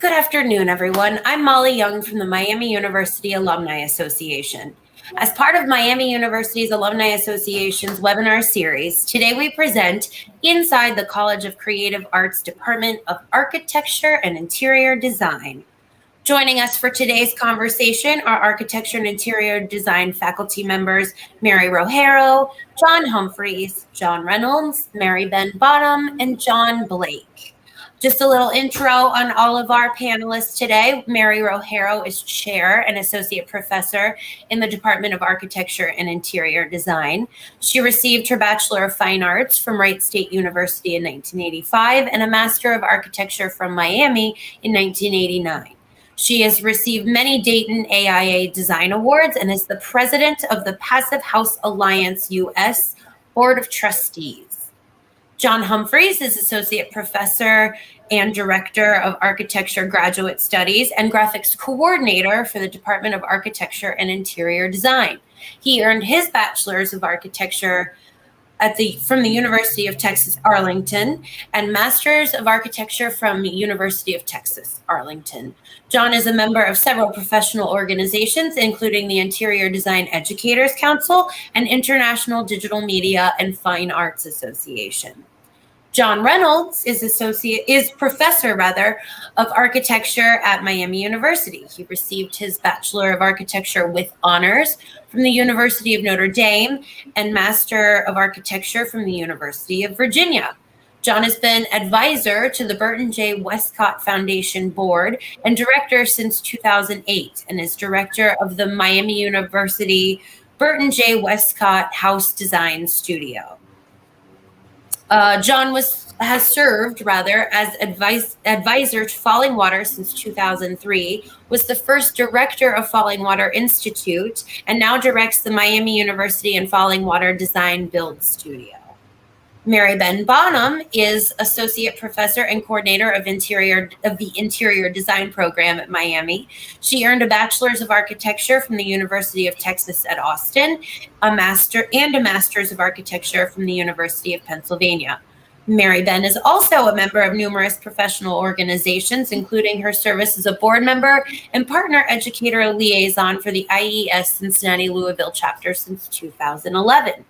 Good afternoon, everyone. I'm Molly Young from the Miami University Alumni Association. As part of Miami University's Alumni Association's webinar series, today we present Inside the College of Creative Arts Department of Architecture and Interior Design. Joining us for today's conversation are Architecture and Interior Design faculty members Mary Rogero, John Humphreys, John Reynolds, Mary Ben Bonham, and John Blake. Just a little intro on all of our panelists today. Mary Rogero is chair and associate professor in the Department of Architecture and Interior Design. She received her Bachelor of Fine Arts from Wright State University in 1985 and a Master of Architecture from Miami in 1989. She has received many Dayton AIA Design Awards and is the president of the Passive House Alliance US Board of Trustees. John Humphreys is associate professor and director of architecture graduate studies and graphics coordinator for the Department of Architecture and Interior Design. He earned his bachelor's of architecture from the University of Texas, Arlington, and Master's of Architecture from the University of Texas, Arlington. John is a member of several professional organizations, including the Interior Design Educators Council and International Digital Media and Fine Arts Association. John Reynolds is professor of architecture at Miami University. He received his Bachelor of Architecture with honors from the University of Notre Dame and Master of Architecture from the University of Virginia. John has been advisor to the Burton J. Wescott Foundation Board and director since 2008 and is director of the Miami University Burton J. Wescott House Design Studio. John has served as advisor to Fallingwater since 2003, was the first director of Fallingwater Institute, and now directs the Miami University and Fallingwater Design Build Studio. Mary Ben Bonham is associate professor and coordinator of the Interior Design program at Miami. She earned a Bachelor's of Architecture from the University of Texas at Austin, a Master's of Architecture from the University of Pennsylvania. Mary Ben is also a member of numerous professional organizations, including her service as a board member and partner educator liaison for the IES Cincinnati Louisville chapter since 2011.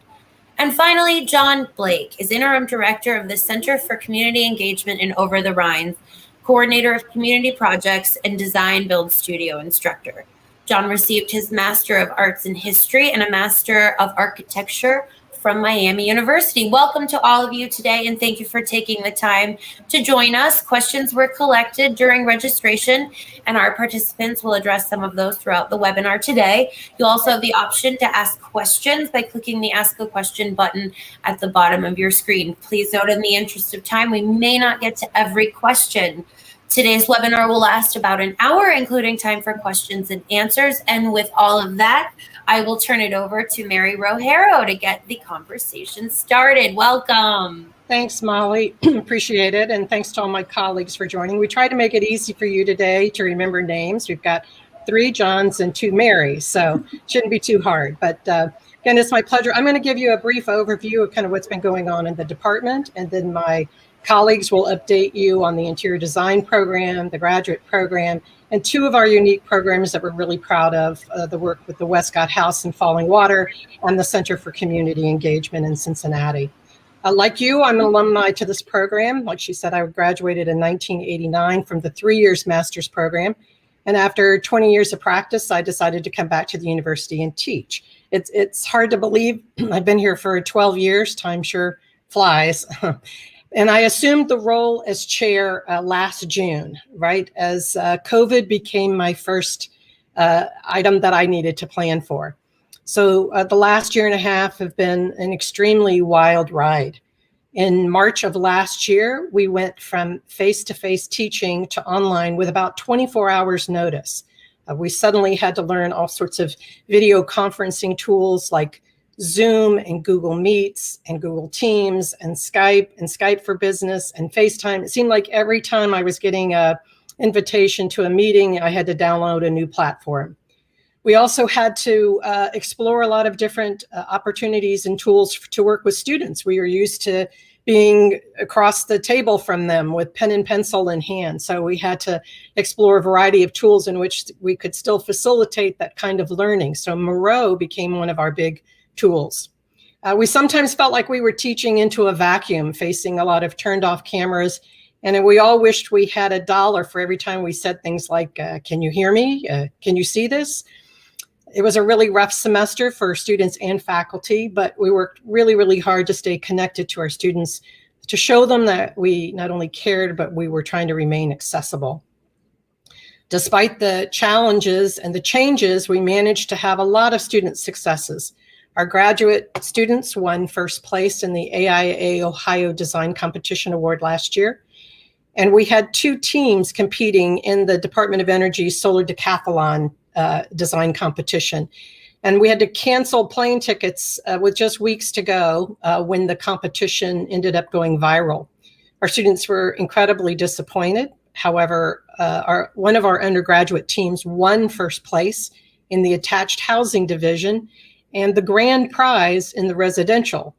And finally, John Blake is interim director of the Center for Community Engagement in Over-the-Rhine, coordinator of community projects, and design build studio instructor. John received his Master of Arts in History and a Master of Architecture from Miami University. Welcome to all of you today, and thank you for taking the time to join us. Questions were collected during registration, and our participants will address some of those throughout the webinar today. You'll also have the option to ask questions by clicking the Ask a Question button at the bottom of your screen. Please note, in the interest of time, we may not get to every question. Today's webinar will last about an hour, including time for questions and answers. And with all of that, I will turn it over to Mary Rogero to get the conversation started. Welcome. Thanks, Molly. Appreciate it. And thanks to all my colleagues for joining. We tried to make it easy for you today to remember names. We've got 3 Johns and 2 Marys, so it shouldn't be too hard. But again, it's my pleasure. I'm going to give you a brief overview of kind of what's been going on in the department, and then my colleagues will update you on the interior design program, the graduate program, and 2 of our unique programs that we're really proud of, the work with the Wescott House in Fallingwater and the Center for Community Engagement in Cincinnati. Like you, I'm an alumni to this program. Like she said, I graduated in 1989 from the 3 years master's program. And after 20 years of practice, I decided to come back to the university and teach. It's hard to believe. I've been here for 12 years. Time sure flies. And I assumed the role as chair last June, right, as COVID became my first item that I needed to plan for. So the last year and a half have been an extremely wild ride. In March of last year, we went from face-to-face teaching to online with about 24 hours notice. We suddenly had to learn all sorts of video conferencing tools like Zoom and Google Meets and Google Teams and Skype for Business and FaceTime. It seemed like every time I was getting an invitation to a meeting, I had to download a new platform. We also had to explore a lot of different opportunities and tools to work with students. We were used to being across the table from them with pen and pencil in hand. So we had to explore a variety of tools in which we could still facilitate that kind of learning. So Moreau became one of our big tools. We sometimes felt like we were teaching into a vacuum, facing a lot of turned off cameras. And we all wished we had $1 for every time we said things like, can you hear me? Can you see this? It was a really rough semester for students and faculty, but we worked really, really hard to stay connected to our students, to show them that we not only cared, but we were trying to remain accessible. Despite the challenges and the changes, we managed to have a lot of student successes. Our graduate students won first place in the AIA Ohio Design Competition Award last year. And we had 2 teams competing in the Department of Energy Solar Decathlon design competition. And we had to cancel plane tickets with just weeks to go when the competition ended up going viral. Our students were incredibly disappointed. However, one of our undergraduate teams won first place in the attached housing division and the grand prize in the residential,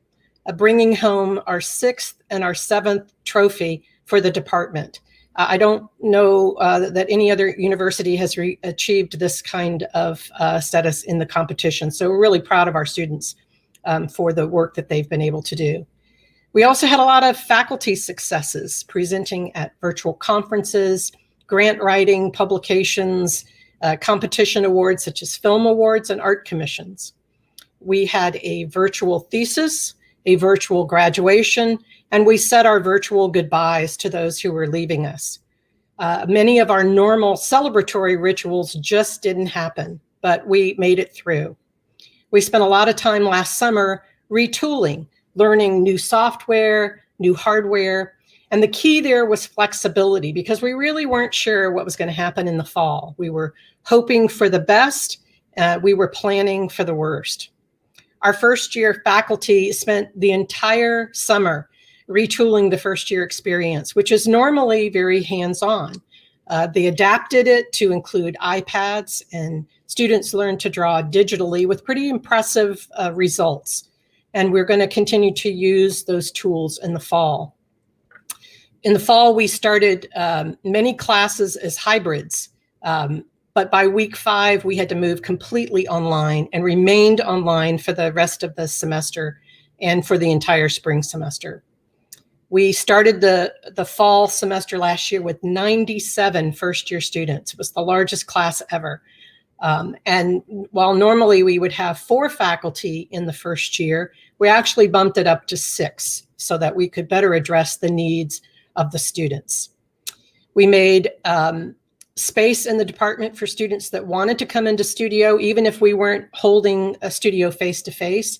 bringing home our 6th and our 7th trophy for the department. I don't know that any other university has achieved this kind of status in the competition. So we're really proud of our students for the work that they've been able to do. We also had a lot of faculty successes, presenting at virtual conferences, grant writing, publications, competition awards such as film awards and art commissions. We had a virtual thesis, a virtual graduation, and we said our virtual goodbyes to those who were leaving us. Many of our normal celebratory rituals just didn't happen, but we made it through. We spent a lot of time last summer retooling, learning new software, new hardware, and the key there was flexibility, because we really weren't sure what was going to happen in the fall. We were hoping for the best, we were planning for the worst. Our first year faculty spent the entire summer retooling the first year experience, which is normally very hands-on. They adapted it to include iPads, and students learned to draw digitally with pretty impressive results. And we're going to continue to use those tools in the fall. In the fall, we started many classes as hybrids, but by week 5, we had to move completely online and remained online for the rest of the semester and for the entire spring semester. We started the fall semester last year with 97 first-year students. It was the largest class ever. And while normally we would have 4 faculty in the first year, we actually bumped it up to 6 so that we could better address the needs of the students. We made space in the department for students that wanted to come into studio, even if we weren't holding a studio face-to-face,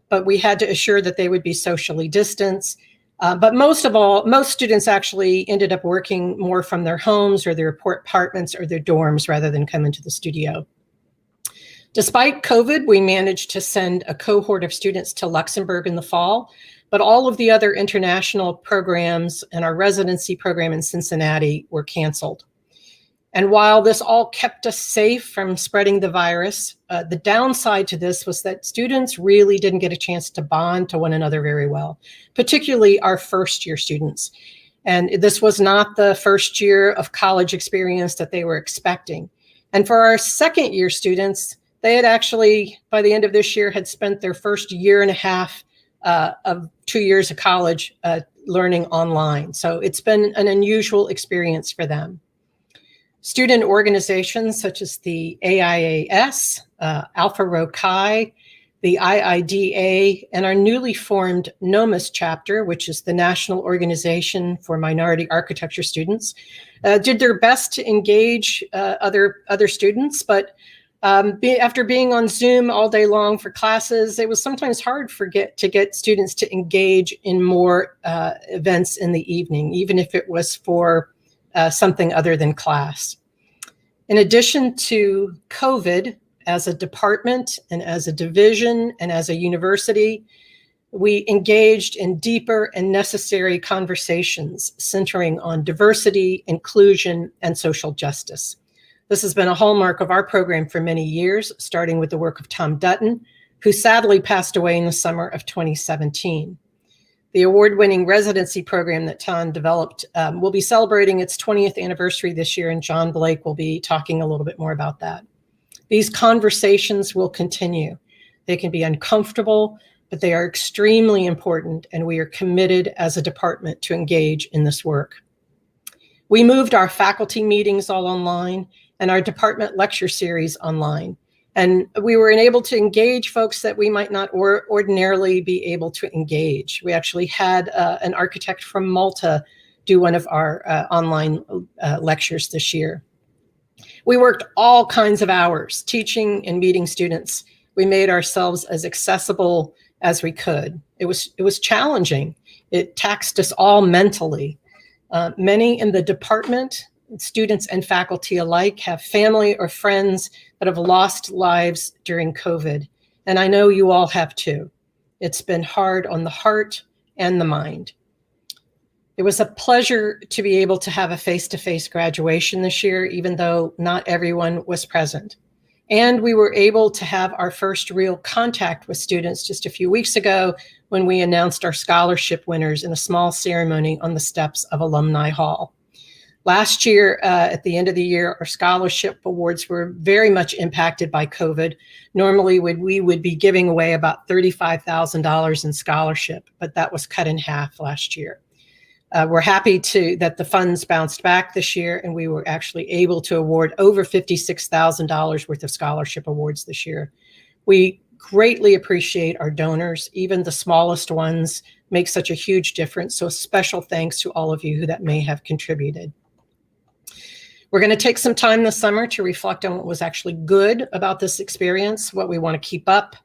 but we had to assure that they would be socially distanced. But most of all, most students actually ended up working more from their homes or their apartments or their dorms rather than come into the studio. Despite COVID, we managed to send a cohort of students to Luxembourg in the fall, but all of the other international programs and our residency program in Cincinnati were canceled. And while this all kept us safe from spreading the virus, the downside to this was that students really didn't get a chance to bond to one another very well, particularly our first year students. And this was not the first year of college experience that they were expecting. And for our second year students, they had actually, by the end of this year, had spent their first year and a half of 2 years of college learning online. So it's been an unusual experience for them. Student organizations such as the AIAS, Alpha Rho Chi, the IIDA, and our newly formed NOMAS chapter, which is the National Organization for Minority Architecture Students, did their best to engage other students, but after being on Zoom all day long for classes, it was sometimes hard to get students to engage in more events in the evening, even if it was for something other than class. In addition to COVID, as a department and as a division and as a university, we engaged in deeper and necessary conversations centering on diversity, inclusion, and social justice. This has been a hallmark of our program for many years, starting with the work of Tom Dutton, who sadly passed away in the summer of 2017. The award-winning residency program that Ton developed will be celebrating its 20th anniversary this year, and John Blake will be talking a little bit more about that. These conversations will continue. They can be uncomfortable, but they are extremely important, and we are committed as a department to engage in this work. We moved our faculty meetings all online and our department lecture series online. And we were able to engage folks that we might not ordinarily be able to engage. We actually had an architect from Malta do one of our online lectures this year. We worked all kinds of hours teaching and meeting students. We made ourselves as accessible as we could. It was challenging. It taxed us all mentally. Many in the department, students and faculty alike, have family or friends that have lost lives during COVID. And I know you all have too. It's been hard on the heart and the mind. It was a pleasure to be able to have a face-to-face graduation this year, even though not everyone was present. And we were able to have our first real contact with students just a few weeks ago when we announced our scholarship winners in a small ceremony on the steps of Alumni Hall. Last year, at the end of the year, our scholarship awards were very much impacted by COVID. Normally, we would be giving away about $35,000 in scholarship, but that was cut in half last year. We're happy that the funds bounced back this year, and we were actually able to award over $56,000 worth of scholarship awards this year. We greatly appreciate our donors. Even the smallest ones make such a huge difference. So a special thanks to all of you that may have contributed. We're going to take some time this summer to reflect on what was actually good about this experience, what we want to keep up,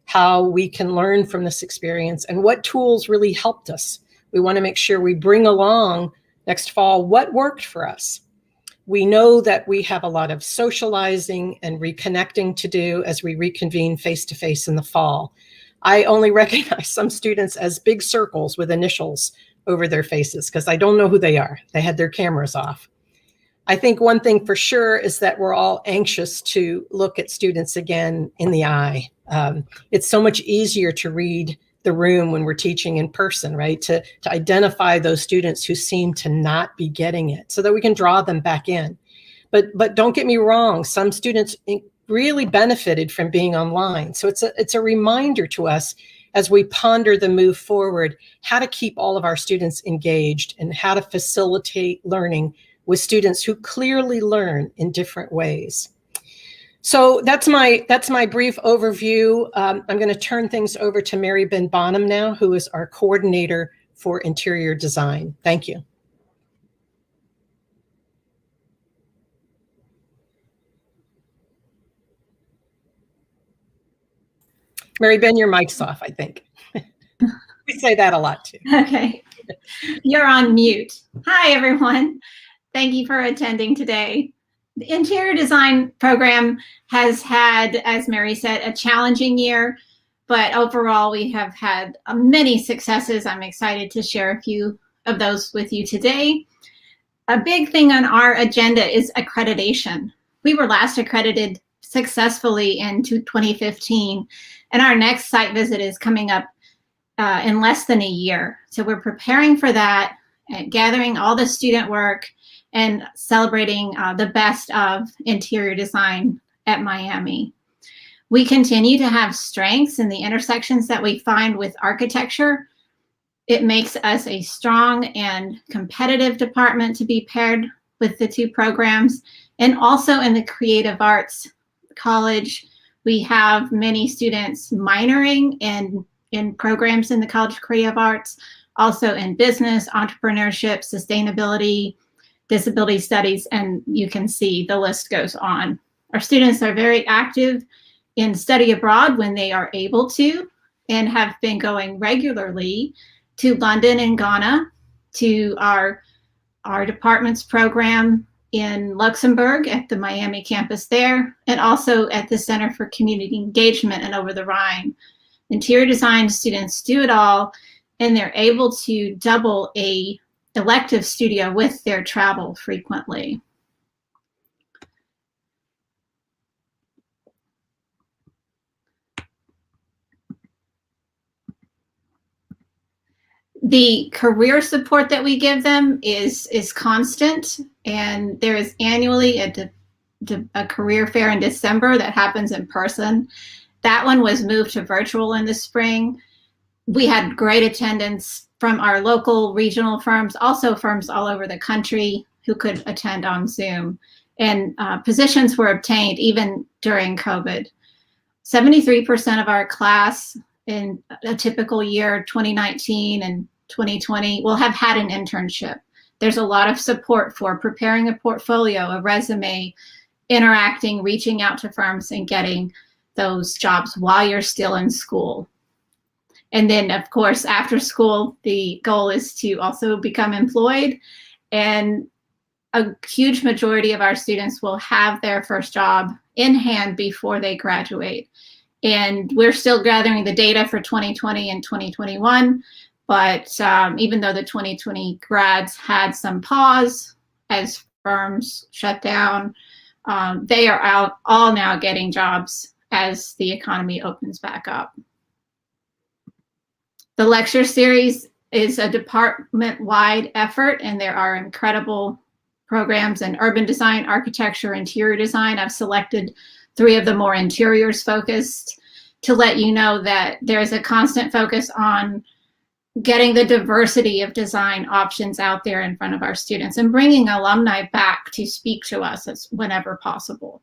how we can learn from this experience, and what tools really helped us. We want to make sure we bring along next fall what worked for us. We know that we have a lot of socializing and reconnecting to do as we reconvene face-to-face in the fall. I only recognize some students as big circles with initials over their faces because I don't know who they are. They had their cameras off. I think one thing for sure is that we're all anxious to look at students again in the eye. It's so much easier to read the room when we're teaching in person, right? To identify those students who seem to not be getting it so that we can draw them back in. But don't get me wrong, some students really benefited from being online. So it's a reminder to us as we ponder the move forward, how to keep all of our students engaged and how to facilitate learning with students who clearly learn in different ways. So that's my brief overview. I'm going to turn things over to Mary Ben Bonham now, who is our coordinator for interior design. Thank you. Mary Ben, your mic's off, I think. We say that a lot too. Okay, you're on mute. Hi, everyone. Thank you for attending today. The interior design program has had, as Mary said, a challenging year, but overall we have had many successes. I'm excited to share a few of those with you today. A big thing on our agenda is accreditation. We were last accredited successfully in 2015, and our next site visit is coming up in less than a year. So we're preparing for that, gathering all the student work, and celebrating the best of interior design at Miami. We continue to have strengths in the intersections that we find with architecture. It makes us a strong and competitive department to be paired with the two programs. And also in the creative arts college, we have many students minoring in programs in the College of Creative Arts, also in business, entrepreneurship, sustainability, disability studies, and you can see the list goes on. Our students are very active in study abroad when they are able to, and have been going regularly to London and Ghana, to our department's program in Luxembourg at the Miami campus there, and also at the Center for Community Engagement and Over-the-Rhine. Interior design students do it all, and they're able to double a elective studio with their travel frequently. The career support that we give them is constant, and there is annually a career fair in December that happens in person. That one was moved to virtual in the spring. We had great attendance from our local regional firms, also firms all over the country who could attend on Zoom. And positions were obtained even during COVID. 73% of our class in a typical year, 2019 and 2020, will have had an internship. There's a lot of support for preparing a portfolio, a resume, interacting, reaching out to firms, and getting those jobs while you're still in school. And then, of course, after school, the goal is to also become employed. And a huge majority of our students will have their first job in hand before they graduate. And we're still gathering the data for 2020 and 2021. But even though the 2020 grads had some pause as firms shut down, they are out all now getting jobs as the economy opens back up. The lecture series is a department-wide effort, and there are incredible programs in urban design, architecture, interior design. I've selected 3 of the more interiors focused to let you know that there's a constant focus on getting the diversity of design options out there in front of our students and bringing alumni back to speak to us whenever possible.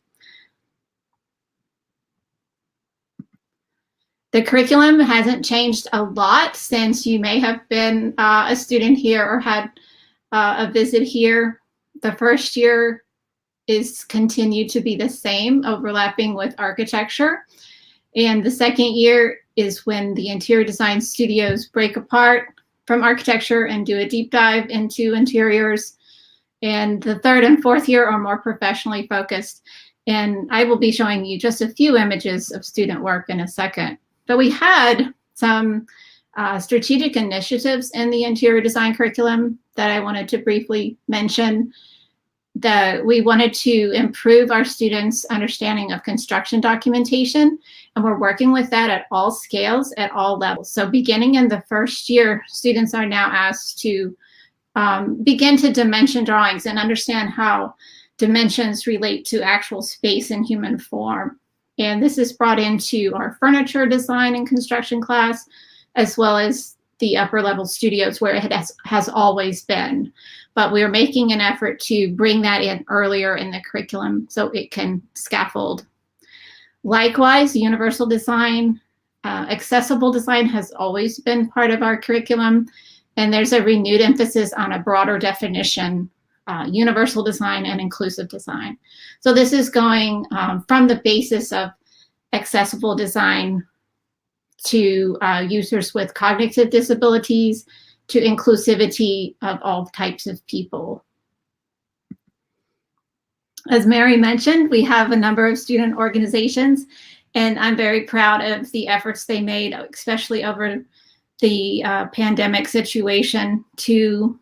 The curriculum hasn't changed a lot since you may have been a student here or had a visit here. The first year is continued to be the same, overlapping with architecture. And the second year is when the interior design studios break apart from architecture and do a deep dive into interiors. And the third and fourth year are more professionally focused. And I will be showing you just a few images of student work in a second. But we had some strategic initiatives in the interior design curriculum that I wanted to briefly mention. That we wanted to improve our students' understanding of construction documentation, and we're working with that at all scales, at all levels. So beginning in the first year, students are now asked to begin to dimension drawings and understand how dimensions relate to actual space and human form. And this is brought into our furniture design and construction class, as well as the upper level studios where it has always been. But we're making an effort to bring that in earlier in the curriculum so it can scaffold. Likewise, universal design, accessible design has always been part of our curriculum, and there's a renewed emphasis on a broader definition, universal design and inclusive design. So this is going from the basis of accessible design to users with cognitive disabilities, to inclusivity of all types of people. As Mary mentioned, we have a number of student organizations, and I'm very proud of the efforts they made, especially over the pandemic situation, to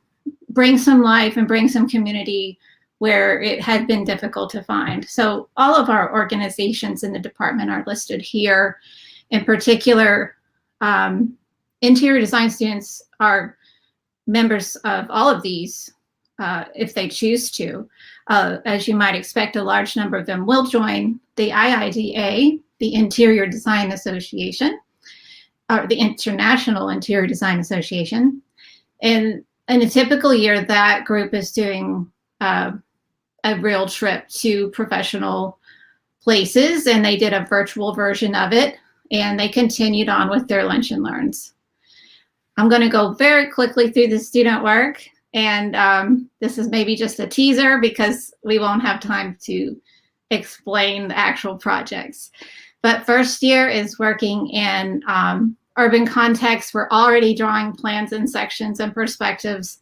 bring some life and bring some community where it had been difficult to find. So all of our organizations in the department are listed here. In particular, interior design students are members of all of these if they choose to. As you might expect, a large number of them will join the IIDA, the Interior Design Association, or the International Interior Design Association. And in a typical year, that group is doing a real trip to professional places, and they did a virtual version of it, and they continued on with their lunch and learns. I'm going to go very quickly through the student work, and this is maybe just a teaser because we won't have time to explain the actual projects. But first year is working in urban context. We're already drawing plans and sections and perspectives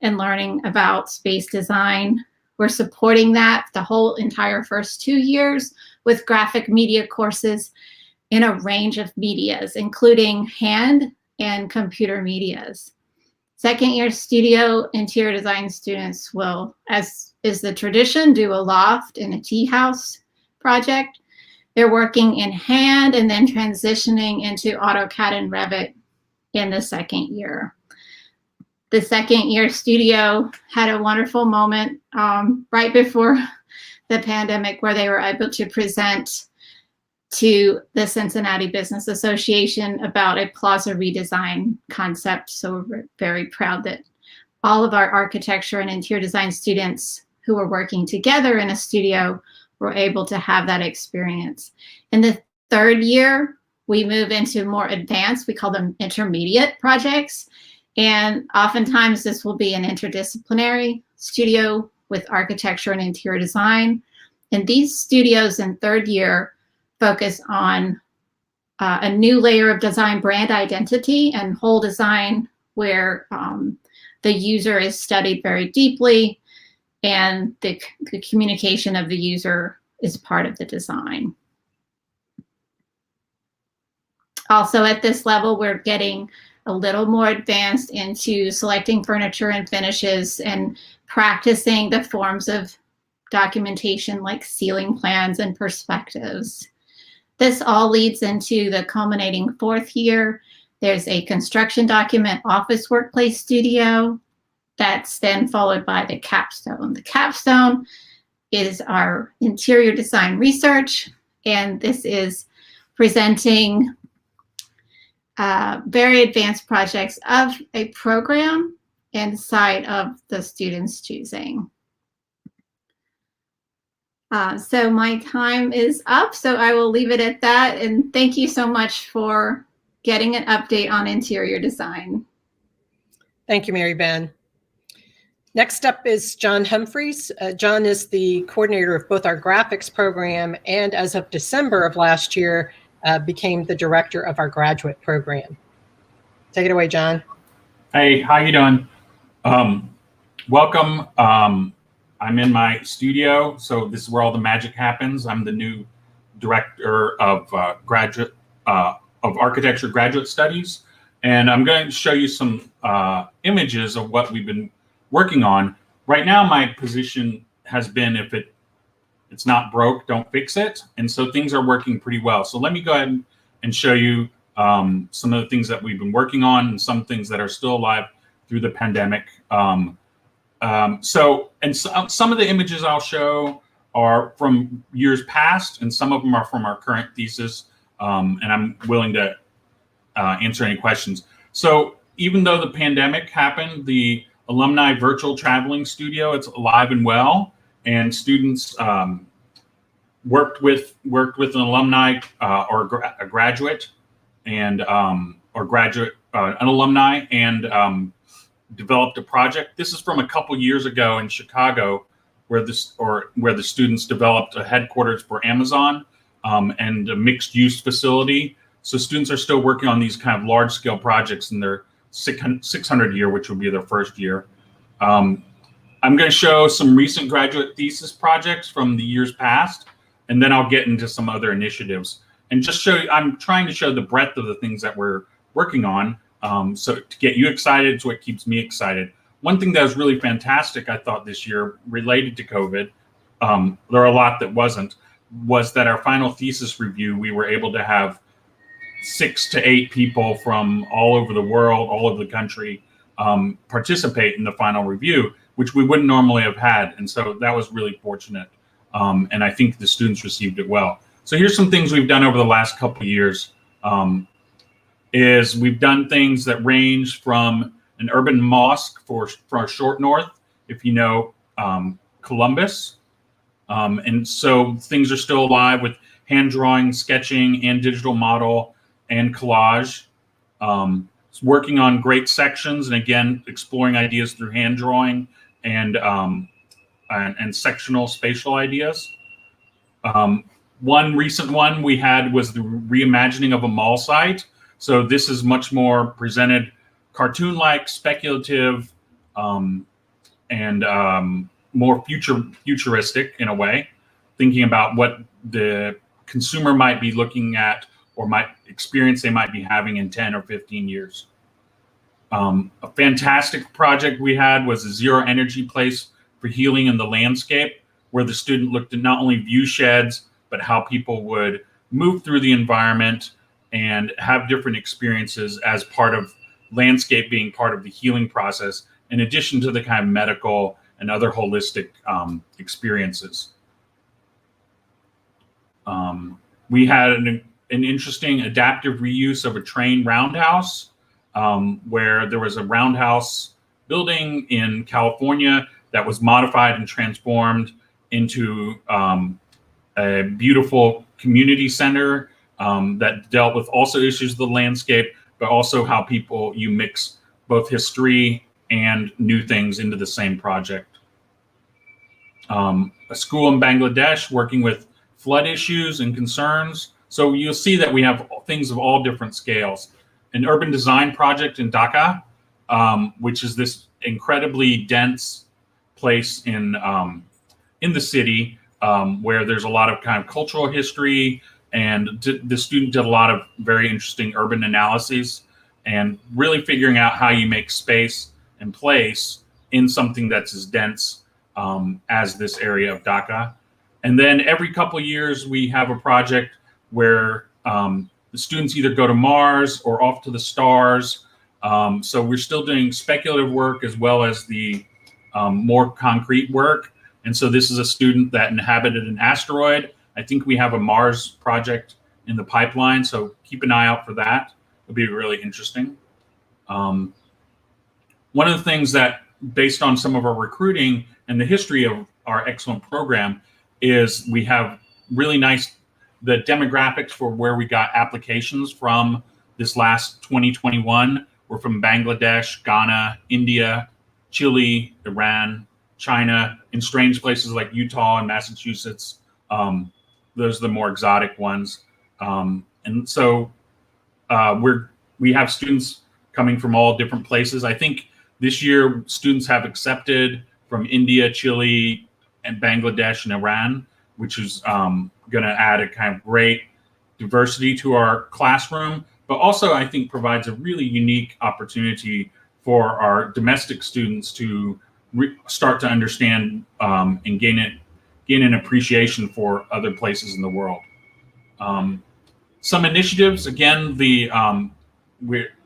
and learning about space design. We're supporting that the whole entire first 2 years with graphic media courses in a range of medias, including hand and computer medias. Second year studio interior design students will, as is the tradition, do a loft and a tea house project. They're working in hand and then transitioning into AutoCAD and Revit in the second year. The second year studio had a wonderful moment right before the pandemic where they were able to present to the Cincinnati Business Association about a plaza redesign concept. So we're very proud that all of our architecture and interior design students who were working together in a studio were able to have that experience. In the third year, we move into more advanced, we call them intermediate projects. And oftentimes this will be an interdisciplinary studio with architecture and interior design. And these studios in third year focus on a new layer of design brand identity and whole design where the user is studied very deeply and the communication of the user is part of the design. Also at this level, we're getting a little more advanced into selecting furniture and finishes and practicing the forms of documentation like ceiling plans and perspectives. This all leads into the culminating fourth year. There's a construction document office workplace studio that's then followed by the capstone. The capstone is our interior design research, and this is presenting very advanced projects of a program inside of the students' choosing. So my time is up, so I will leave it at that. And thank you so much for getting an update on interior design. Thank you, Mary Ben. Next up is John Humphreys. John is the coordinator of both our graphics program and as of December of last year, became the director of our graduate program. Take it away, John. Hey, how you doing? Welcome. I'm in my studio, so this is where all the magic happens. I'm the new director of architecture graduate studies, and I'm going to show you some images of what we've been working on. Right now, my position has been if it's not broke, don't fix it, and so things are working pretty well. So let me go ahead and show you some of the things that we've been working on and some things that are still alive through the pandemic. Some of the images I'll show are from years past, and some of them are from our current thesis, and I'm willing to answer any questions. So even though the pandemic happened, the alumni virtual traveling studio, it's alive and well, and students worked with an alumni or a graduate and an alumni and developed a project. This is from a couple years ago in Chicago, where the students developed a headquarters for Amazon and a mixed use facility. So students are still working on these kind of large scale projects in their 600 year, which will be their first year. I'm going to show some recent graduate thesis projects from the years past, and then I'll get into some other initiatives and just show you. I'm trying to show the breadth of the things that we're working on. So to get you excited, it's what keeps me excited. One thing that was really fantastic, I thought, this year related to COVID, there are a lot that wasn't, was that our final thesis review, we were able to have 6 to 8 people from all over the world, all over the country, participate in the final review, which we wouldn't normally have had. And so that was really fortunate. And I think the students received it well. So here's some things we've done over the last couple of years. Is we've done things that range from an urban mosque for short north, if you know Columbus. And so things are still alive with hand drawing, sketching, and digital model and collage. Working on great sections, and again, exploring ideas through hand drawing and sectional spatial ideas. One recent one we had was the reimagining of a mall site. So this is much more presented cartoon-like, speculative, and more futuristic in a way, thinking about what the consumer might be looking at or experience they might be having in 10 or 15 years. A fantastic project we had was a zero energy place for healing in the landscape, where the student looked at not only view sheds, but how people would move through the environment and have different experiences as part of landscape being part of the healing process, in addition to the kind of medical and other holistic experiences. We had an interesting adaptive reuse of a train roundhouse, where there was a roundhouse building in California that was modified and transformed into a beautiful community center that dealt with also issues of the landscape, but also how you mix both history and new things into the same project. A school in Bangladesh working with flood issues and concerns. So you'll see that we have things of all different scales. An urban design project in Dhaka, which is this incredibly dense place in the city, where there's a lot of kind of cultural history, and the student did a lot of very interesting urban analyses and really figuring out how you make space and place in something that's as dense as this area of Dhaka. And then every couple of years, we have a project where the students either go to Mars or off to the stars. So we're still doing speculative work as well as the more concrete work. And so this is a student that inhabited an asteroid. I think we have a Mars project in the pipeline, so keep an eye out for that. It'll be really interesting. One of the things that, based on some of our recruiting and the history of our excellent program, is we have really nice, the demographics for where we got applications from this last 2021 were from Bangladesh, Ghana, India, Chile, Iran, China, in strange places like Utah and Massachusetts. Those are the more exotic ones. And so we have students coming from all different places. I think this year students have accepted from India, Chile, and Bangladesh and Iran, which is going to add a kind of great diversity to our classroom, but also I think provides a really unique opportunity for our domestic students to start to understand and gain an appreciation for other places in the world. Some initiatives, again,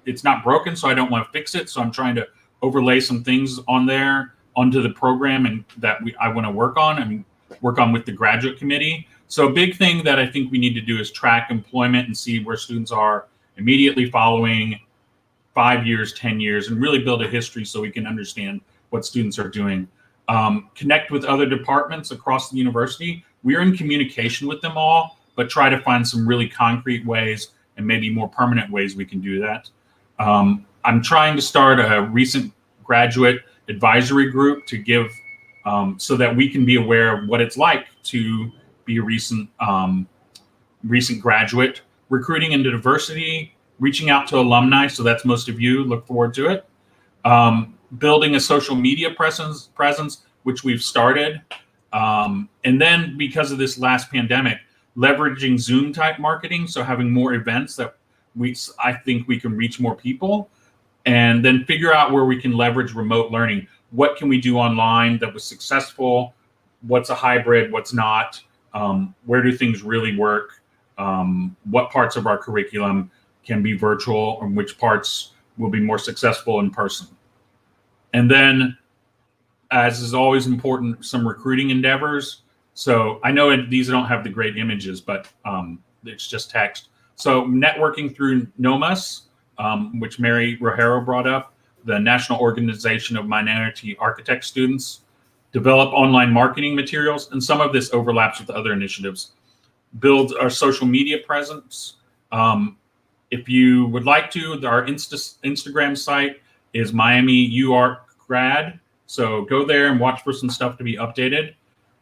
it's not broken, so I don't want to fix it. So I'm trying to overlay some things onto the program and that I want to work on and work on with the graduate committee. So a big thing that I think we need to do is track employment and see where students are immediately following 5 years, 10 years, and really build a history so we can understand what students are doing. Connect with other departments across the university. We're in communication with them all, but try to find some really concrete ways and maybe more permanent ways we can do that. I'm trying to start a recent graduate advisory group to give so that we can be aware of what it's like to be a recent graduate, recruiting into diversity, reaching out to alumni. So that's most of you. Look forward to it. Building a social media presence, which we've started. And then because of this last pandemic, leveraging Zoom type marketing. So having more events that I think we can reach more people, and then figure out where we can leverage remote learning. What can we do online that was successful? What's a hybrid? What's not? Where do things really work? What parts of our curriculum can be virtual, and which parts will be more successful in person? And then, as is always important, some recruiting endeavors. So I know these don't have the great images, but it's just text. So networking through NOMAS, which Mary Rogero brought up, the National Organization of Minority Architect Students, develop online marketing materials, and some of this overlaps with other initiatives. Build our social media presence. If you would like to, our Instagram site is Miami UArch grad. So go there and watch for some stuff to be updated.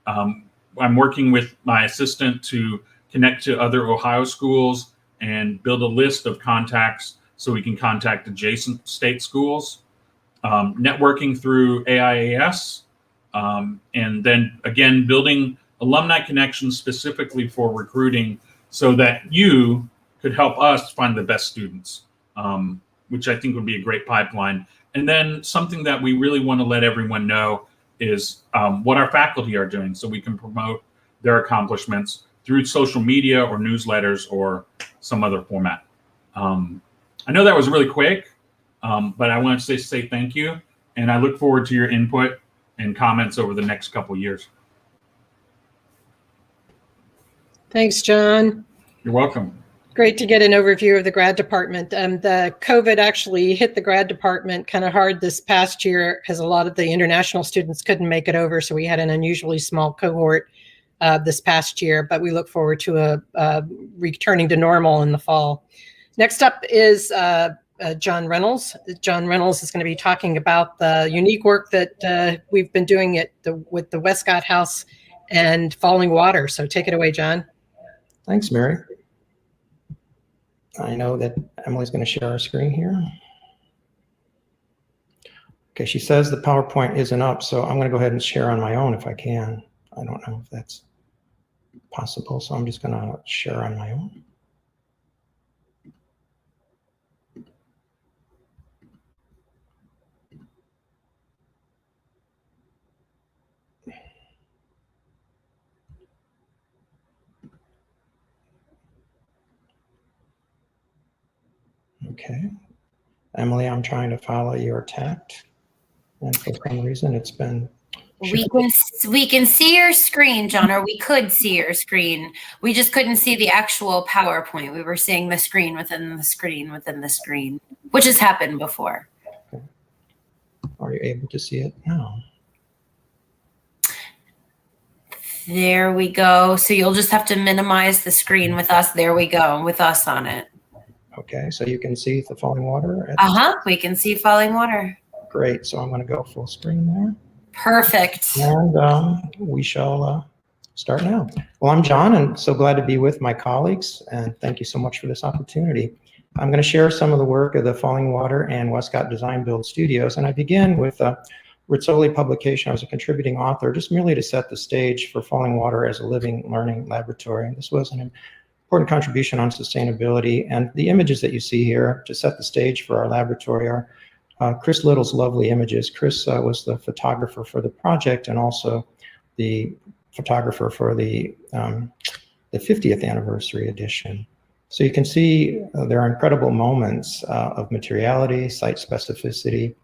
I'm working with my assistant to connect to other Ohio schools and build a list of contacts so we can contact adjacent state schools. Networking through AIAS. And then again, building alumni connections specifically for recruiting so that you could help us find the best students, which I think would be a great pipeline. And then something that we really want to let everyone know is what our faculty are doing so we can promote their accomplishments through social media or newsletters or some other format. I know that was really quick, But I want to say thank you, and I look forward to your input and comments over the next couple of years. Thanks, John. You're welcome. Great to get an overview of the grad department. The COVID actually hit the grad department kind of hard this past year because a lot of the international students couldn't make it over. So we had an unusually small cohort this past year, but we look forward to returning to normal in the fall. Next up is John Reynolds. John Reynolds is going to be talking about the unique work that we've been doing with the Wescott House and Fallingwater. So take it away, John. Thanks, Mary. I know that Emily's going to share our screen here. Okay, she says the PowerPoint isn't up, so I'm going to go ahead and share on my own if I can. I don't know if that's possible, so I'm just going to share on my own. Okay. Emily, I'm trying to follow your tact, and for some reason it's been... We can see your screen, John, or we could see your screen. We just couldn't see the actual PowerPoint. We were seeing the screen within the screen within the screen, which has happened before. Okay. Are you able to see it now? There we go. So you'll just have to minimize the screen with us. There we go, with us on it. Okay, so you can see the Fallingwater. We can see Fallingwater. Great, so I'm going to go full screen there. Perfect. And we shall start now. Well, I'm John, and so glad to be with my colleagues, and thank you so much for this opportunity. I'm going to share some of the work of the Fallingwater and Wescott Design Build Studios, and I begin with a Rizzoli publication. I was a contributing author, just merely to set the stage for Fallingwater as a living learning laboratory. This was an important contribution on sustainability, and the images that you see here to set the stage for our laboratory are Chris Little's lovely images. Chris was the photographer for the project and also the photographer for the 50th anniversary edition. So you can see there are incredible moments of materiality, site specificity,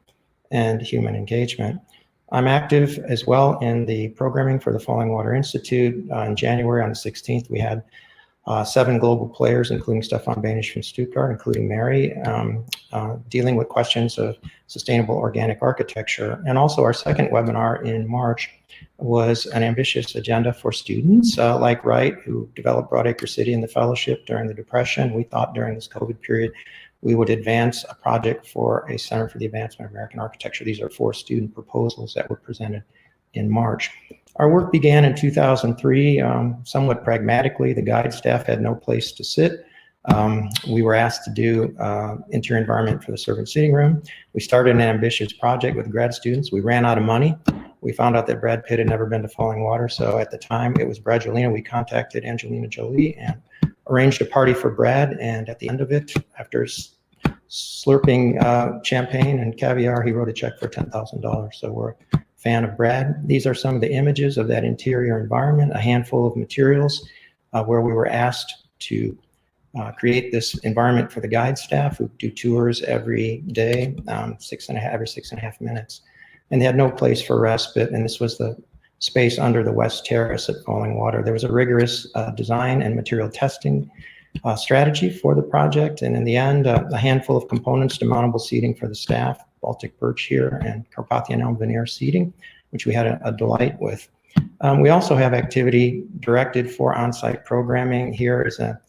and human engagement. I'm active as well in the programming for the Fallingwater Institute. In January on the 16th, we had 7 global players, including Stefan Banish from Stuttgart, including Mary, dealing with questions of sustainable organic architecture. And also our second webinar in March was an ambitious agenda for students like Wright, who developed Broadacre City in the fellowship during the Depression. We thought during this COVID period, we would advance a project for a Center for the Advancement of American Architecture. These are 4 student proposals that were presented in March. Our work began in 2003, somewhat pragmatically. The guide staff had no place to sit. We were asked to do interior environment for the servant sitting room. We started an ambitious project with grad students. We ran out of money. We found out that Brad Pitt had never been to Fallingwater, so at the time it was Bradgelina. We contacted Angelina Jolie and arranged a party for Brad, and at the end of it, after slurping champagne and caviar, he wrote a check for $10,000. So we're a fan of Brad. These are some of the images of that interior environment, a handful of materials where we were asked to create this environment for the guide staff who do tours every day, every 6.5 minutes. And they had no place for respite, and this was the space under the West Terrace at Fallingwater. There was a rigorous design and material testing strategy for the project, and in the end, a handful of components, demountable seating for the staff, Baltic birch here, and Carpathian elm veneer seating, which we had a delight with. We also have activity directed for on-site programming. Here is a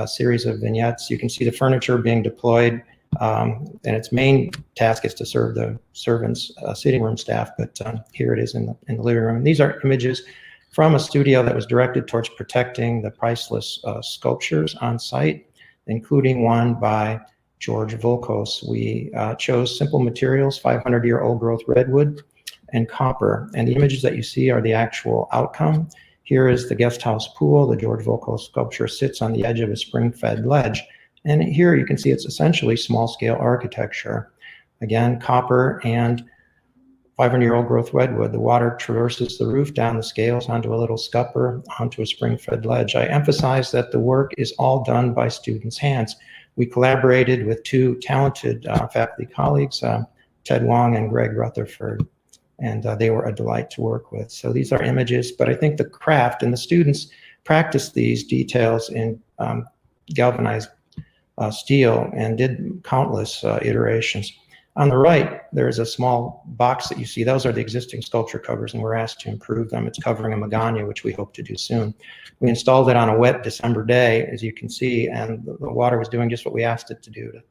series of vignettes. You can see the furniture being deployed, and its main task is to serve the servants' sitting room staff, but here it is in the living room. And these are images from a studio that was directed towards protecting the priceless sculptures on site, including one by George Volkos. We chose simple materials, 500-year-old growth redwood and copper. And the images that you see are the actual outcome. Here is the guest house pool. The George Volkos sculpture sits on the edge of a spring-fed ledge. And here you can see it's essentially small-scale architecture. Again, copper and 500-year-old growth redwood. The water traverses the roof down the scales onto a little scupper, onto a spring-fed ledge. I emphasize that the work is all done by students' hands. We collaborated with two talented faculty colleagues, Ted Wong and Greg Rutherford, and they were a delight to work with. So these are images, but I think the craft and the students practiced these details in galvanized steel and did countless iterations. On the right, there's a small box that you see. Those are the existing sculpture covers, and we're asked to improve them. It's covering a Magana, which we hope to do soon. We installed it on a wet December day, as you can see, and the water was doing just what we asked it to do, to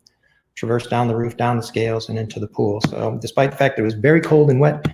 traverse down the roof, down the scales, and into the pool. So despite the fact that it was very cold and wet,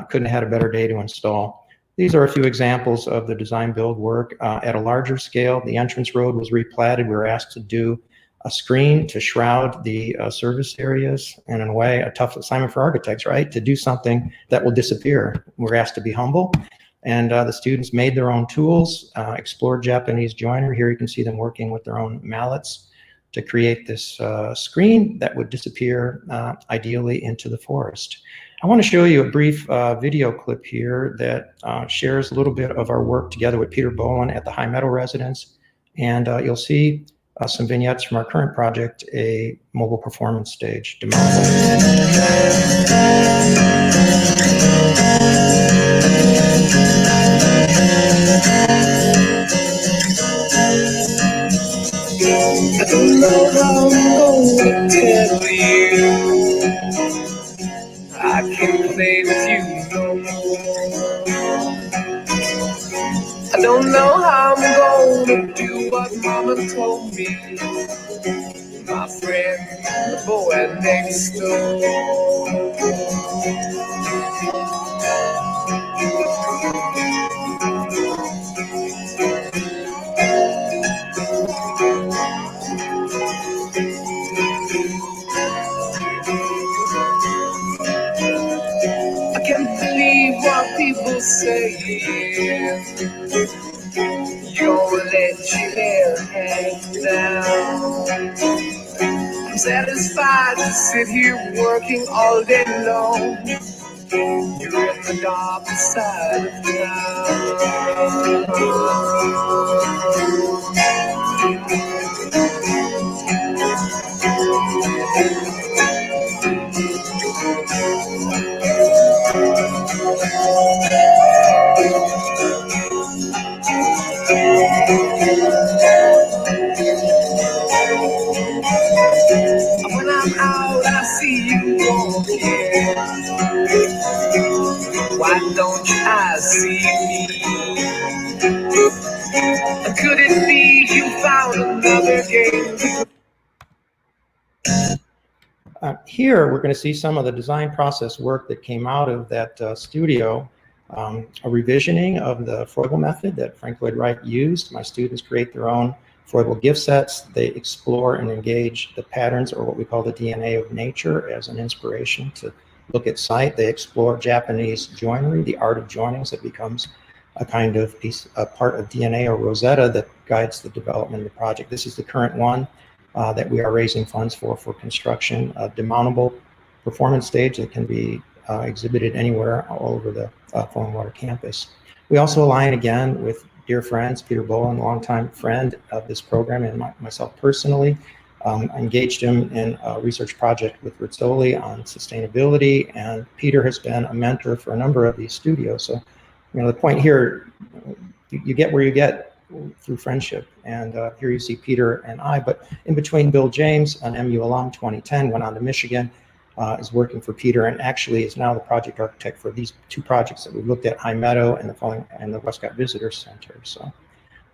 couldn't have had a better day to install. These are a few examples of the design build work. At a larger scale, the entrance road was replatted. We were asked to do a screen to shroud the service areas, and in a way, a tough assignment for architects, right? To do something that will disappear. We're asked to be humble, and the students made their own tools, explored Japanese joinery. Here you can see them working with their own mallets to create this screen that would disappear ideally into the forest. I want to show you a brief video clip here that shares a little bit of our work together with Peter Boland at the High Meadow residence, and you'll see some vignettes from our current project, a mobile performance stage. I don't know how I'm going to tell you I can't play with you no more. I don't know how I'm gonna do what Mama told me. My friend, the boy next door. I can't believe what people say. You're let your hair hang down. I'm satisfied to sit here working all day long. You're in the dark side of town. When I'm out, I see you walking. Why don't your eyes see me? Could it be you found another game? Here, we're going to see some of the design process work that came out of that studio. A revisioning of the Frobel method that Frank Lloyd Wright used. My students create their own Frobel gift sets. They explore and engage the patterns, or what we call the DNA of nature, as an inspiration to look at sight. They explore Japanese joinery, the art of joinings that becomes a kind of piece, a part of DNA or Rosetta that guides the development of the project. This is the current one that we are raising funds for construction, a demountable performance stage that can be exhibited anywhere all over the Fallingwater campus. We also align again with dear friends, Peter Boland, longtime friend of this program, and myself personally. Engaged him in a research project with Rizzoli on sustainability, and Peter has been a mentor for a number of these studios. So, you know, the point here, you get where you get through friendship, and here you see Peter and I, but in between, Bill James, an MU alum, 2010, went on to Michigan, is working for Peter, and actually is now the project architect for these two projects that we've looked at, High Meadow and the Wescott Visitor Center. So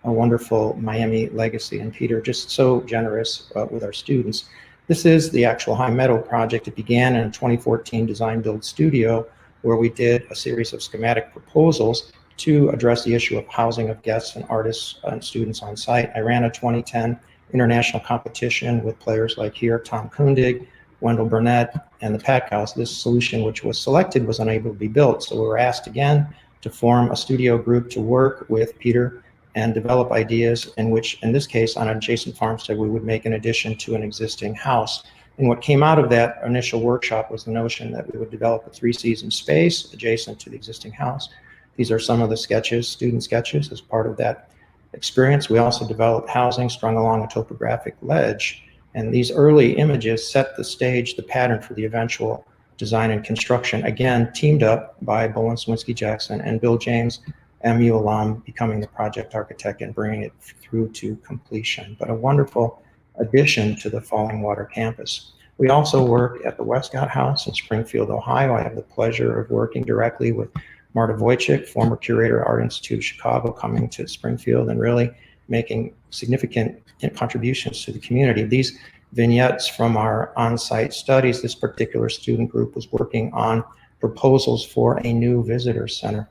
a wonderful Miami legacy, and Peter just so generous with our students. This is the actual High Meadow project. It began in a 2014 design build studio where we did a series of schematic proposals to address the issue of housing of guests and artists and students on site. I ran a 2010 international competition with players like here, Tom Kundig, Wendell Burnett, and the Pack House. This solution, which was selected, was unable to be built. So we were asked again to form a studio group to work with Peter and develop ideas in which, in this case, on an adjacent farmstead, we would make an addition to an existing house. And what came out of that initial workshop was the notion that we would develop a 3-season space adjacent to the existing house. These are some of the sketches, student sketches, as part of that experience. We also developed housing strung along a topographic ledge And these early images set the stage, the pattern for the eventual design and construction, again, teamed up by Bolin Swinski Jackson and Bill James, MU alum, becoming the project architect and bringing it through to completion. But a wonderful addition to the Fallingwater campus. We also work at the Wescott House in Springfield, Ohio. I have the pleasure of working directly with Marta Wojcik, former curator at Art Institute of Chicago, coming to Springfield and really making significant contributions to the community. These vignettes from our on-site studies, this particular student group was working on proposals for a new visitor center.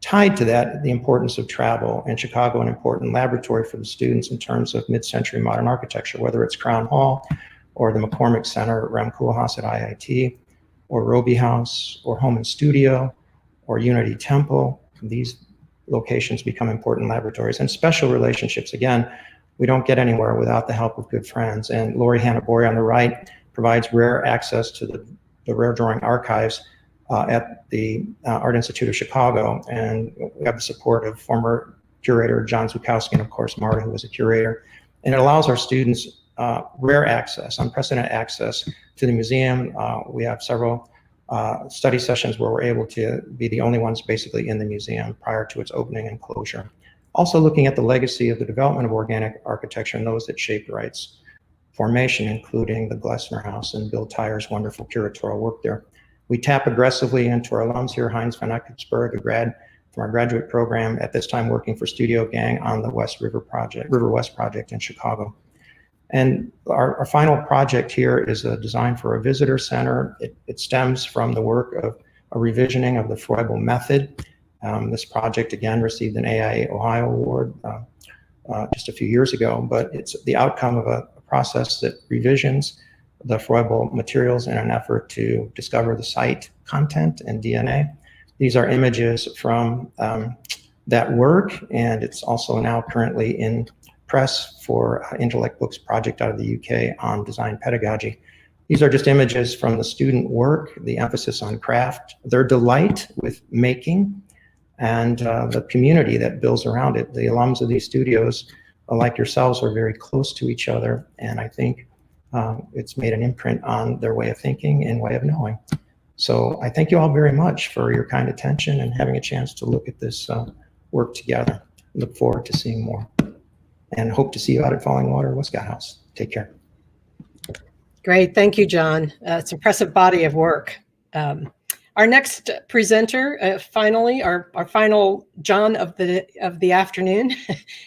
Tied to that, the importance of travel in Chicago, an important laboratory for the students in terms of mid-century modern architecture, whether it's Crown Hall or the McCormick Center at Rem Koolhaas at IIT, or Roby House, or Home and Studio, or Unity Temple. These locations become important laboratories and special relationships. Again, we don't get anywhere without the help of good friends. And Lori Hanna-Bori on the right provides rare access to the rare drawing archives at the Art Institute of Chicago. And we have the support of former curator John Zukowski and of course Marta, who was a curator. And it allows our students rare access, unprecedented access to the museum. We have several study sessions where we're able to be the only ones basically in the museum prior to its opening and closure. Also looking at the legacy of the development of organic architecture and those that shaped Wright's formation, including the Glessner House and Bill Tyer's wonderful curatorial work there. We tap aggressively into our alums here, Heinz van Eckensberg, a grad from our graduate program, at this time working for Studio Gang on the River West project in Chicago. And our final project here is a design for a visitor center. It stems from the work of a revisioning of the Froebel method. This project, again, received an AIA Ohio award just a few years ago, but it's the outcome of a process that revisions the Froebel materials in an effort to discover the site content and DNA. These are images from that work, and it's also now currently in press for Intellect Books project out of the UK on design pedagogy. These are just images from the student work, the emphasis on craft, their delight with making, and the community that builds around it. The alums of these studios, like yourselves, are very close to each other, and I think it's made an imprint on their way of thinking and way of knowing. So I thank you all very much for your kind attention and having a chance to look at this work together. Look forward to seeing more, and hope to see you out at Fallingwater Wescott House. Take care. Great, thank you, John. It's an impressive body of work. Our next presenter, finally, our final John of the afternoon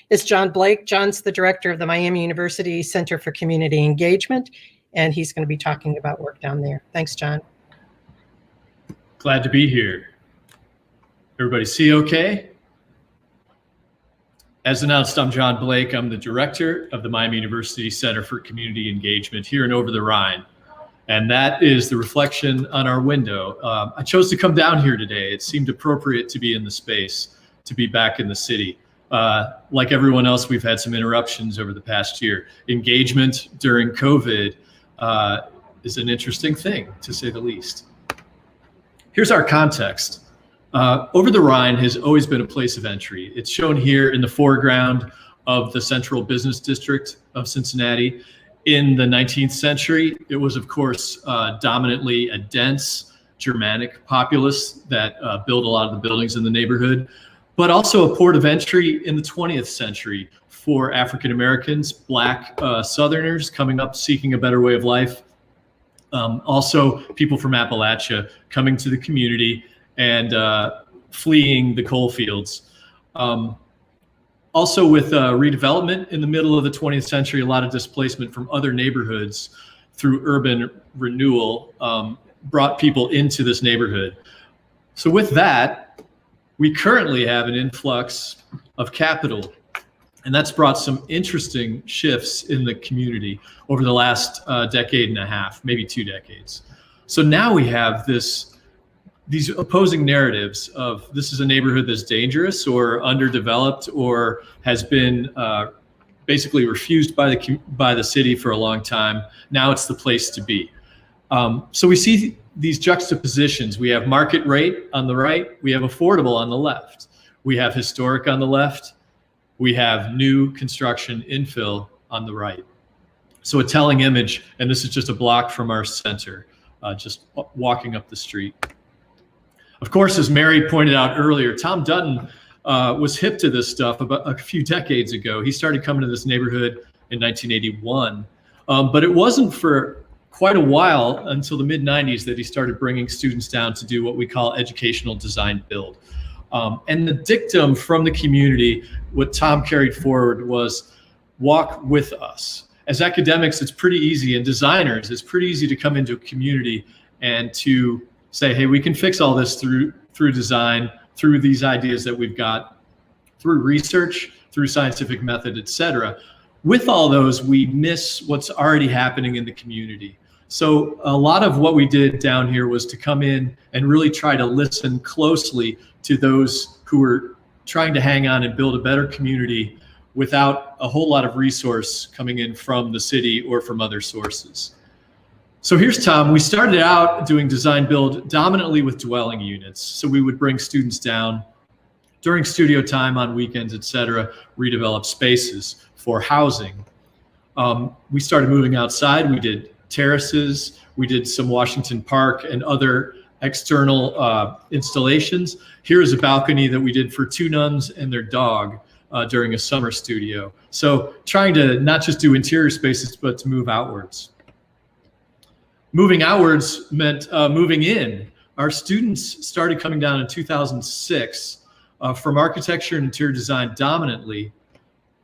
is John Blake. John's the director of the Miami University Center for Community Engagement, and he's going to be talking about work down there. Thanks, John. Glad to be here. Everybody see okay? As announced, I'm John Blake. I'm the director of the Miami University Center for Community Engagement here in Over-the-Rhine. And that is the reflection on our window. I chose to come down here today. It seemed appropriate to be in the space, to be back in the city. Like everyone else, we've had some interruptions over the past year. Engagement during COVID is an interesting thing, to say the least. Here's our context. Over-the-Rhine has always been a place of entry. It's shown here in the foreground of the central business district of Cincinnati. In the 19th century, it was, of course, dominantly a dense Germanic populace that built a lot of the buildings in the neighborhood, but also a port of entry in the 20th century for African Americans, Black Southerners coming up seeking a better way of life. Also, people from Appalachia coming to the community and fleeing the coal fields. Also with redevelopment in the middle of the 20th century, a lot of displacement from other neighborhoods through urban renewal brought people into this neighborhood. So with that, we currently have an influx of capital, and that's brought some interesting shifts in the community over the last decade and a half, maybe 2 decades. So now we have these opposing narratives of this is a neighborhood that's dangerous or underdeveloped or has been basically refused by the city for a long time. Now it's the place to be. So we see these juxtapositions. We have market rate on the right. We have affordable on the left. We have historic on the left. We have new construction infill on the right. So a telling image, and this is just a block from our center, just walking up the street. Of course, as Mary pointed out earlier, Tom Dutton was hip to this stuff about a few decades ago. He started coming to this neighborhood in 1981, but it wasn't for quite a while until the mid-90s that he started bringing students down to do what we call educational design build. And the dictum from the community, what Tom carried forward was walk with us. As academics, it's pretty easy, and designers, it's pretty easy to come into a community and to say, hey, we can fix all this through design, through these ideas that we've got, through research, through scientific method, et cetera. With all those, we miss what's already happening in the community. So a lot of what we did down here was to come in and really try to listen closely to those who were trying to hang on and build a better community without a whole lot of resource coming in from the city or from other sources. So here's Tom. We started out doing design build dominantly with dwelling units. So we would bring students down during studio time on weekends, et cetera, redevelop spaces for housing. We started moving outside. We did terraces. We did some Washington Park and other external installations. Here's a balcony that we did for 2 nuns and their dog during a summer studio. So trying to not just do interior spaces, but to move outwards. Moving outwards meant moving in. Our students started coming down in 2006 from architecture and interior design dominantly,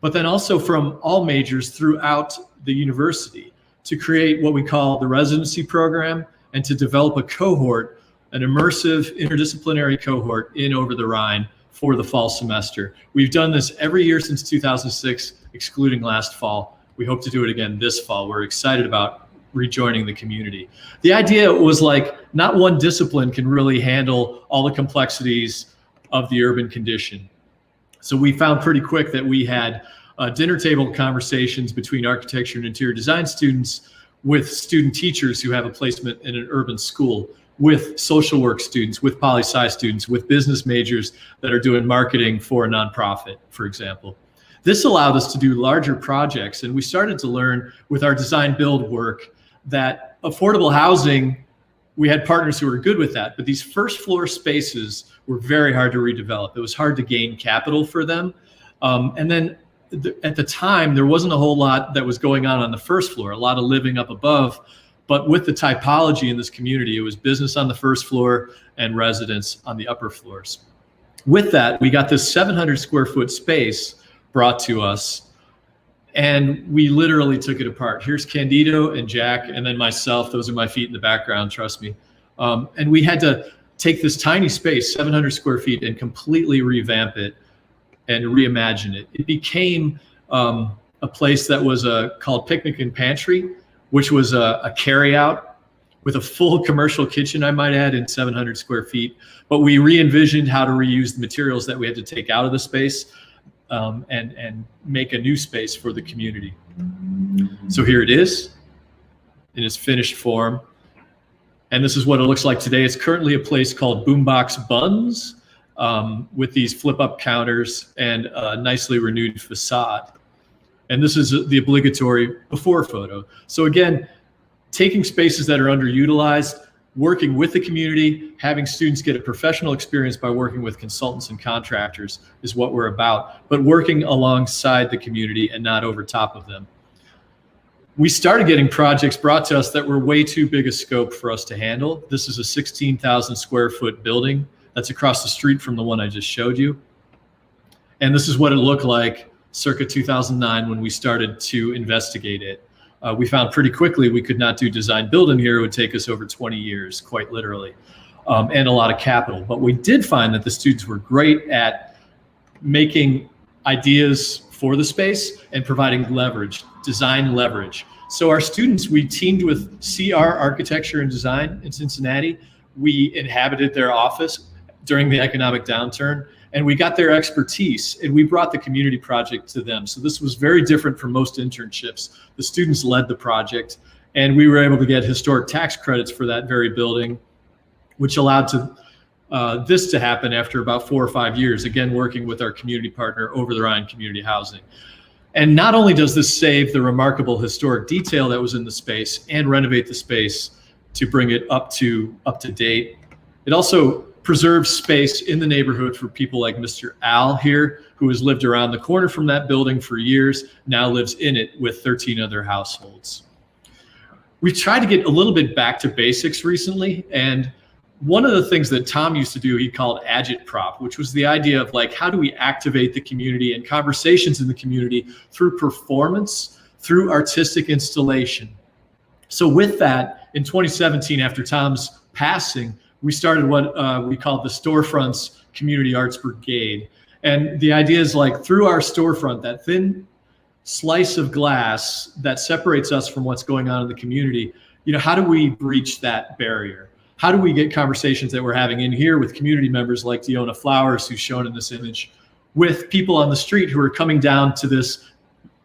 but then also from all majors throughout the university to create what we call the residency program and to develop a cohort, an immersive interdisciplinary cohort in Over-the-Rhine for the fall semester. We've done this every year since 2006, excluding last fall. We hope to do it again this fall. We're excited about rejoining the community. The idea was like, not one discipline can really handle all the complexities of the urban condition. So we found pretty quick that we had dinner table conversations between architecture and interior design students with student teachers who have a placement in an urban school, with social work students, with poli-sci students, with business majors that are doing marketing for a nonprofit, for example. This allowed us to do larger projects, and we started to learn with our design build work that affordable housing, we had partners who were good with that, but these first floor spaces were very hard to redevelop. It was hard to gain capital for them. And then at the time, there wasn't a whole lot that was going on the first floor, a lot of living up above. But with the typology in this community, it was business on the first floor and residence on the upper floors. With that, we got this 700 square foot space brought to us, and we literally took it apart. Here's Candido and Jack, and then myself. Those are my feet in the background, trust me. And we had to take this tiny space, 700 square feet, and completely revamp it and reimagine it. It became a place that was called Picnic and Pantry, which was a carry-out with a full commercial kitchen, I might add, in 700 square feet. But we re-envisioned how to reuse the materials that we had to take out of the space and make a new space for the community. So here it is in its finished form. And this is what it looks like today. It's currently a place called Boombox Buns with these flip-up counters and a nicely renewed facade. And this is the obligatory before photo. So again, taking spaces that are underutilized, working with the community, having students get a professional experience by working with consultants and contractors is what we're about, but working alongside the community and not over top of them. We started getting projects brought to us that were way too big a scope for us to handle. This is a 16,000 square foot building that's across the street from the one I just showed you. And this is what it looked like circa 2009 when we started to investigate it. We found pretty quickly we could not do design build in here. It would take us over 20 years, quite literally, and a lot of capital. But we did find that the students were great at making ideas for the space and providing leverage, design leverage. So our students, we teamed with CR Architecture and Design in Cincinnati. We inhabited their office during the economic downturn, and we got their expertise, and we brought the community project to them. So this was very different from most internships. The students led the project, and we were able to get historic tax credits for that very building, which allowed this to happen after about 4 or 5 years, again, working with our community partner, Over-the-Rhine Community Housing. And not only does this save the remarkable historic detail that was in the space and renovate the space to bring it up to date, it also preserves space in the neighborhood for people like Mr. Al here, who has lived around the corner from that building for years, now lives in it with 13 other households. We've tried to get a little bit back to basics recently, and one of the things that Tom used to do, he called agitprop, which was the idea of like, how do we activate the community and conversations in the community through performance, through artistic installation. So with that, in 2017, after Tom's passing, we started what we called the Storefronts Community Arts Brigade. And the idea is like, through our storefront, that thin slice of glass that separates us from what's going on in the community, you know, how do we breach that barrier? How do we get conversations that we're having in here with community members like Deona Flowers, who's shown in this image, with people on the street who are coming down to this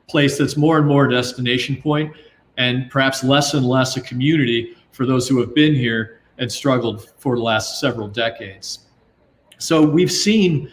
place that's more and more a destination point and perhaps less and less a community for those who have been here and struggled for the last several decades. So we've seen,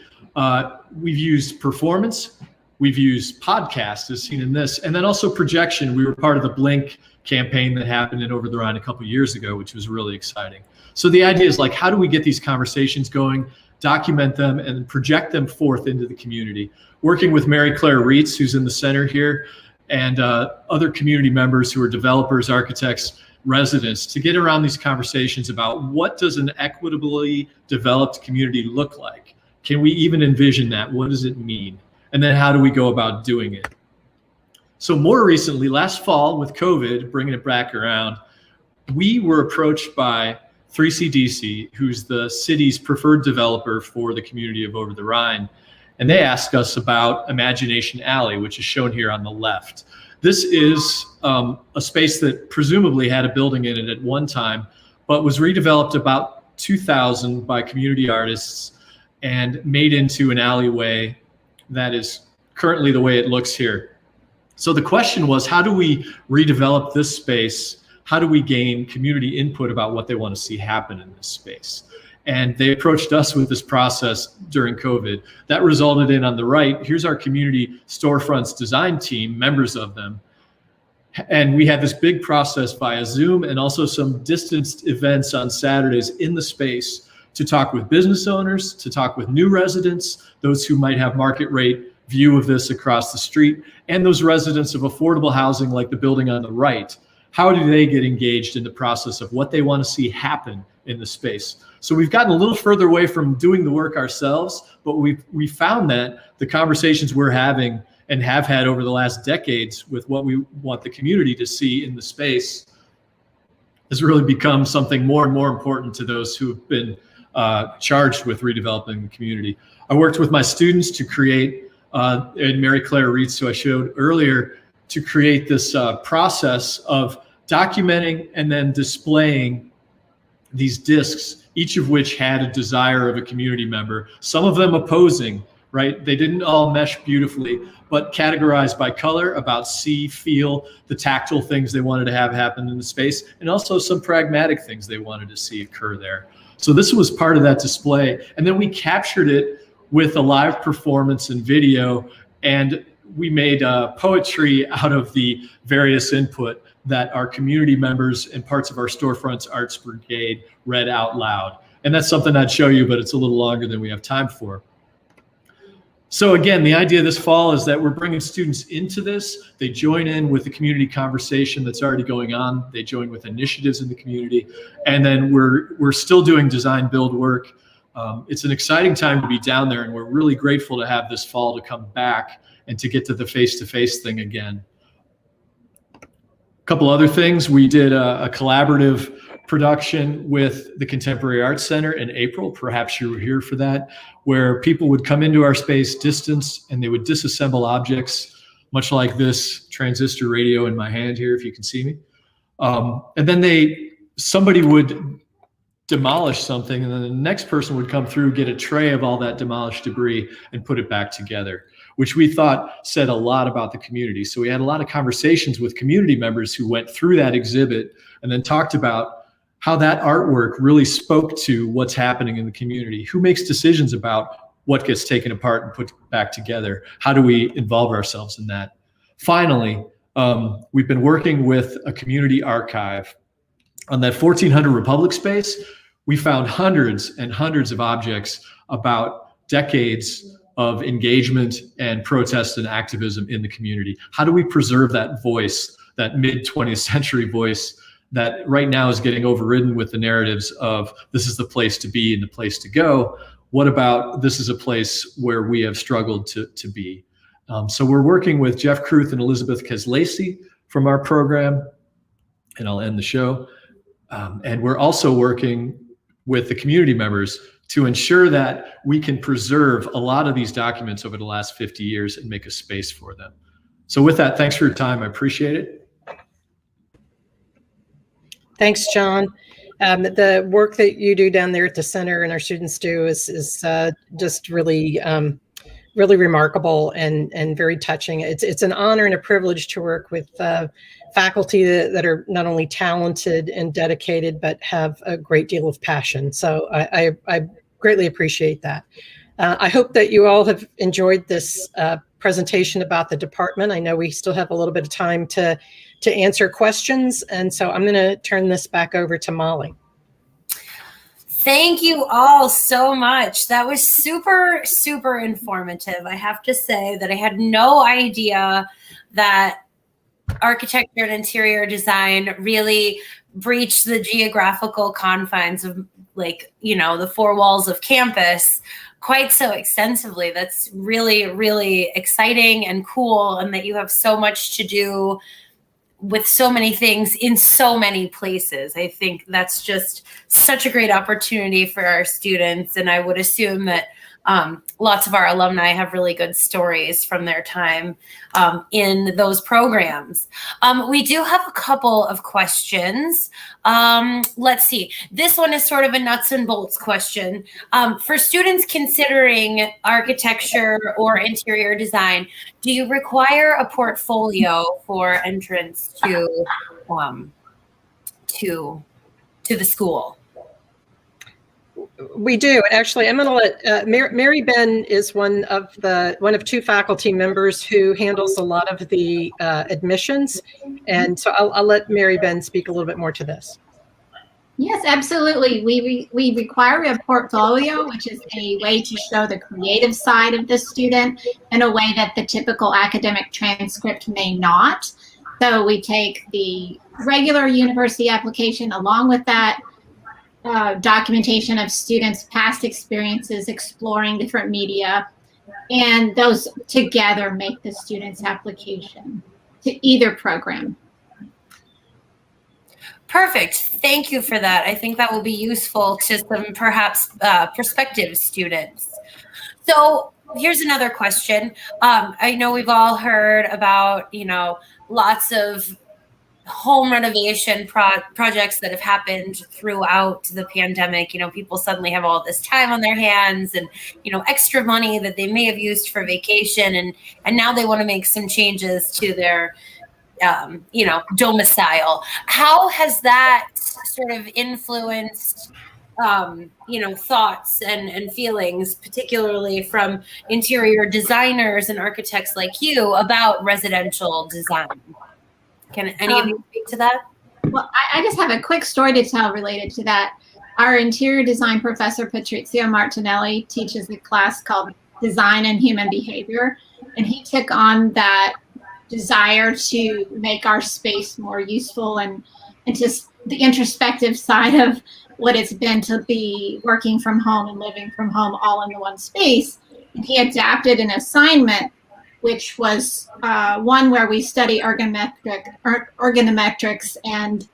we've used performance, we've used podcasts as seen in this, and then also projection. We were part of the Blink campaign that happened in Over-the-Rhine a couple of years ago, which was really exciting. So the idea is like, how do we get these conversations going, document them, and project them forth into the community? Working with Mary Claire Reitz, who's in the center here, and other community members who are developers, architects, residents, to get around these conversations about what does an equitably developed community look like? Can we even envision that? What does it mean? And then how do we go about doing it? So more recently, last fall with COVID, bringing it back around, we were approached by 3CDC, who's the city's preferred developer for the community of Over-the-Rhine. And they asked us about Imagination Alley, which is shown here on the left. This is a space that presumably had a building in it at one time, but was redeveloped about 2000 by community artists and made into an alleyway that is currently the way it looks here. So the question was, how do we redevelop this space? How do we gain community input about what they want to see happen in this space? And they approached us with this process during COVID. That resulted in, on the right, here's our community storefronts design team, members of them. And we had this big process via Zoom and also some distanced events on Saturdays in the space to talk with business owners, to talk with new residents, those who might have market rate view of this across the street, and those residents of affordable housing like the building on the right. How do they get engaged in the process of what they want to see happen in the space? So we've gotten a little further away from doing the work ourselves, but we found that the conversations we're having and have had over the last decades with what we want the community to see in the space has really become something more and more important to those who have been charged with redeveloping the community. I worked with my students to create, and Mary Claire Reitz, who I showed earlier, to create this process of documenting and then displaying these discs, each of which had a desire of a community member, some of them opposing, right? They didn't all mesh beautifully, but categorized by color, about see, feel, the tactile things they wanted to have happen in the space, and also some pragmatic things they wanted to see occur there. So this was part of that display. And then we captured it with a live performance and video, and we made poetry out of the various input that our community members and parts of our Storefronts Arts Brigade read out loud. And that's something I'd show you, but it's a little longer than we have time for. So again, the idea this fall is that we're bringing students into this. They join in with the community conversation that's already going on. They join with initiatives in the community. And then we're still doing design build work. It's an exciting time to be down there, and we're really grateful to have this fall to come back and to get to the face-to-face thing again. A couple other things. We did a collaborative production with the Contemporary Arts Center in April. Perhaps you were here for that, where people would come into our space distanced and they would disassemble objects, much like this transistor radio in my hand here, if you can see me. And then somebody would demolish something, and then the next person would come through, get a tray of all that demolished debris and put it back together, which we thought said a lot about the community. So we had a lot of conversations with community members who went through that exhibit and then talked about how that artwork really spoke to what's happening in the community. Who makes decisions about what gets taken apart and put back together? How do we involve ourselves in that? Finally, we've been working with a community archive. On that 1400 Republic space, we found hundreds and hundreds of objects about decades of engagement and protest and activism in the community. How do we preserve that voice, that mid-20th century voice that right now is getting overridden with the narratives of this is the place to be and the place to go? What about this is a place where we have struggled to be? So we're working with Jeff Kruth and Elizabeth Keslacey from our program, and I'll end the show. And we're also working with the community members to ensure that we can preserve a lot of these documents over the last 50 years and make a space for them. So with that, thanks for your time. I appreciate it. Thanks, John. The work that you do down there at the center and our students do is just really, really remarkable and very touching. It's an honor and a privilege to work with faculty that are not only talented and dedicated, but have a great deal of passion. So I greatly appreciate that. I hope that you all have enjoyed this presentation about the department. I know we still have a little bit of time to answer questions. And so I'm going to turn this back over to Molly. Thank you all so much. That was super, super informative. I have to say that I had no idea that architecture and interior design really breach the geographical confines of, like, you know, the four walls of campus quite so extensively. That's really, really exciting and cool, and that you have so much to do with so many things in so many places. I think that's just such a great opportunity for our students. And I would assume that lots of our alumni have really good stories from their time in those programs. We do have a couple of questions. Let's see. This one is sort of a nuts and bolts question. For students considering architecture or interior design, do you require a portfolio for entrance to the school? We do. Actually, I'm going to let Mary Ben is one of two faculty members who handles a lot of the admissions, and so I'll let Mary Ben speak a little bit more to this. Yes, absolutely. We require a portfolio, which is a way to show the creative side of the student in a way that the typical academic transcript may not. So we take the regular university application along with that documentation of students' past experiences exploring different media, and those together make the student's application to either program. Perfect. Thank you for that. I think that will be useful to some perhaps prospective students. So here's another question. I know we've all heard about, you know, lots of home renovation projects that have happened throughout the pandemic. You know, people suddenly have all this time on their hands and, you know, extra money that they may have used for vacation. And now they want to make some changes to their, you know, domicile. How has that sort of influenced, you know, thoughts and feelings, particularly from interior designers and architects like you, about residential design? Can any of you speak to that? Well, I just have a quick story to tell related to that. Our interior design professor, Patrizio Martinelli, teaches a class called Design and Human Behavior, and he took on that desire to make our space more useful and just the introspective side of what it's been to be working from home and living from home all in the one space. And he adapted an assignment, which was one where we study ergonometrics and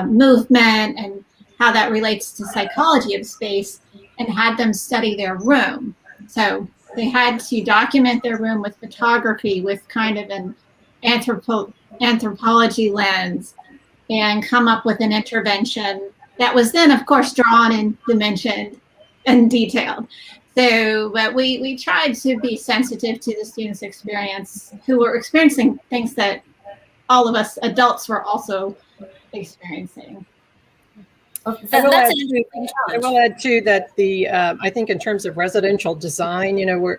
movement and how that relates to psychology of space, and had them study their room. So they had to document their room with photography, with kind of an anthropology lens, and come up with an intervention that was then, of course, drawn and dimensioned and detailed. So, but we tried to be sensitive to the students' experience, who were experiencing things that all of us adults were also experiencing. I will add too that I think in terms of residential design, you know,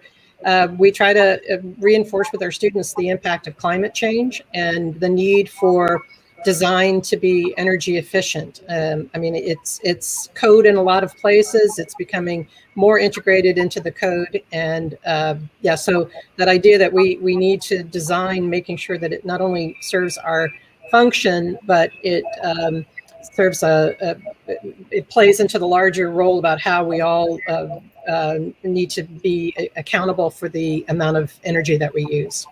we try to reinforce with our students the impact of climate change and the need for design to be energy efficient. I mean, it's code in a lot of places. It's becoming more integrated into the code. And yeah, so that idea that we need to design making sure that it not only serves our function, but it serves it plays into the larger role about how we all need to be accountable for the amount of energy that we use.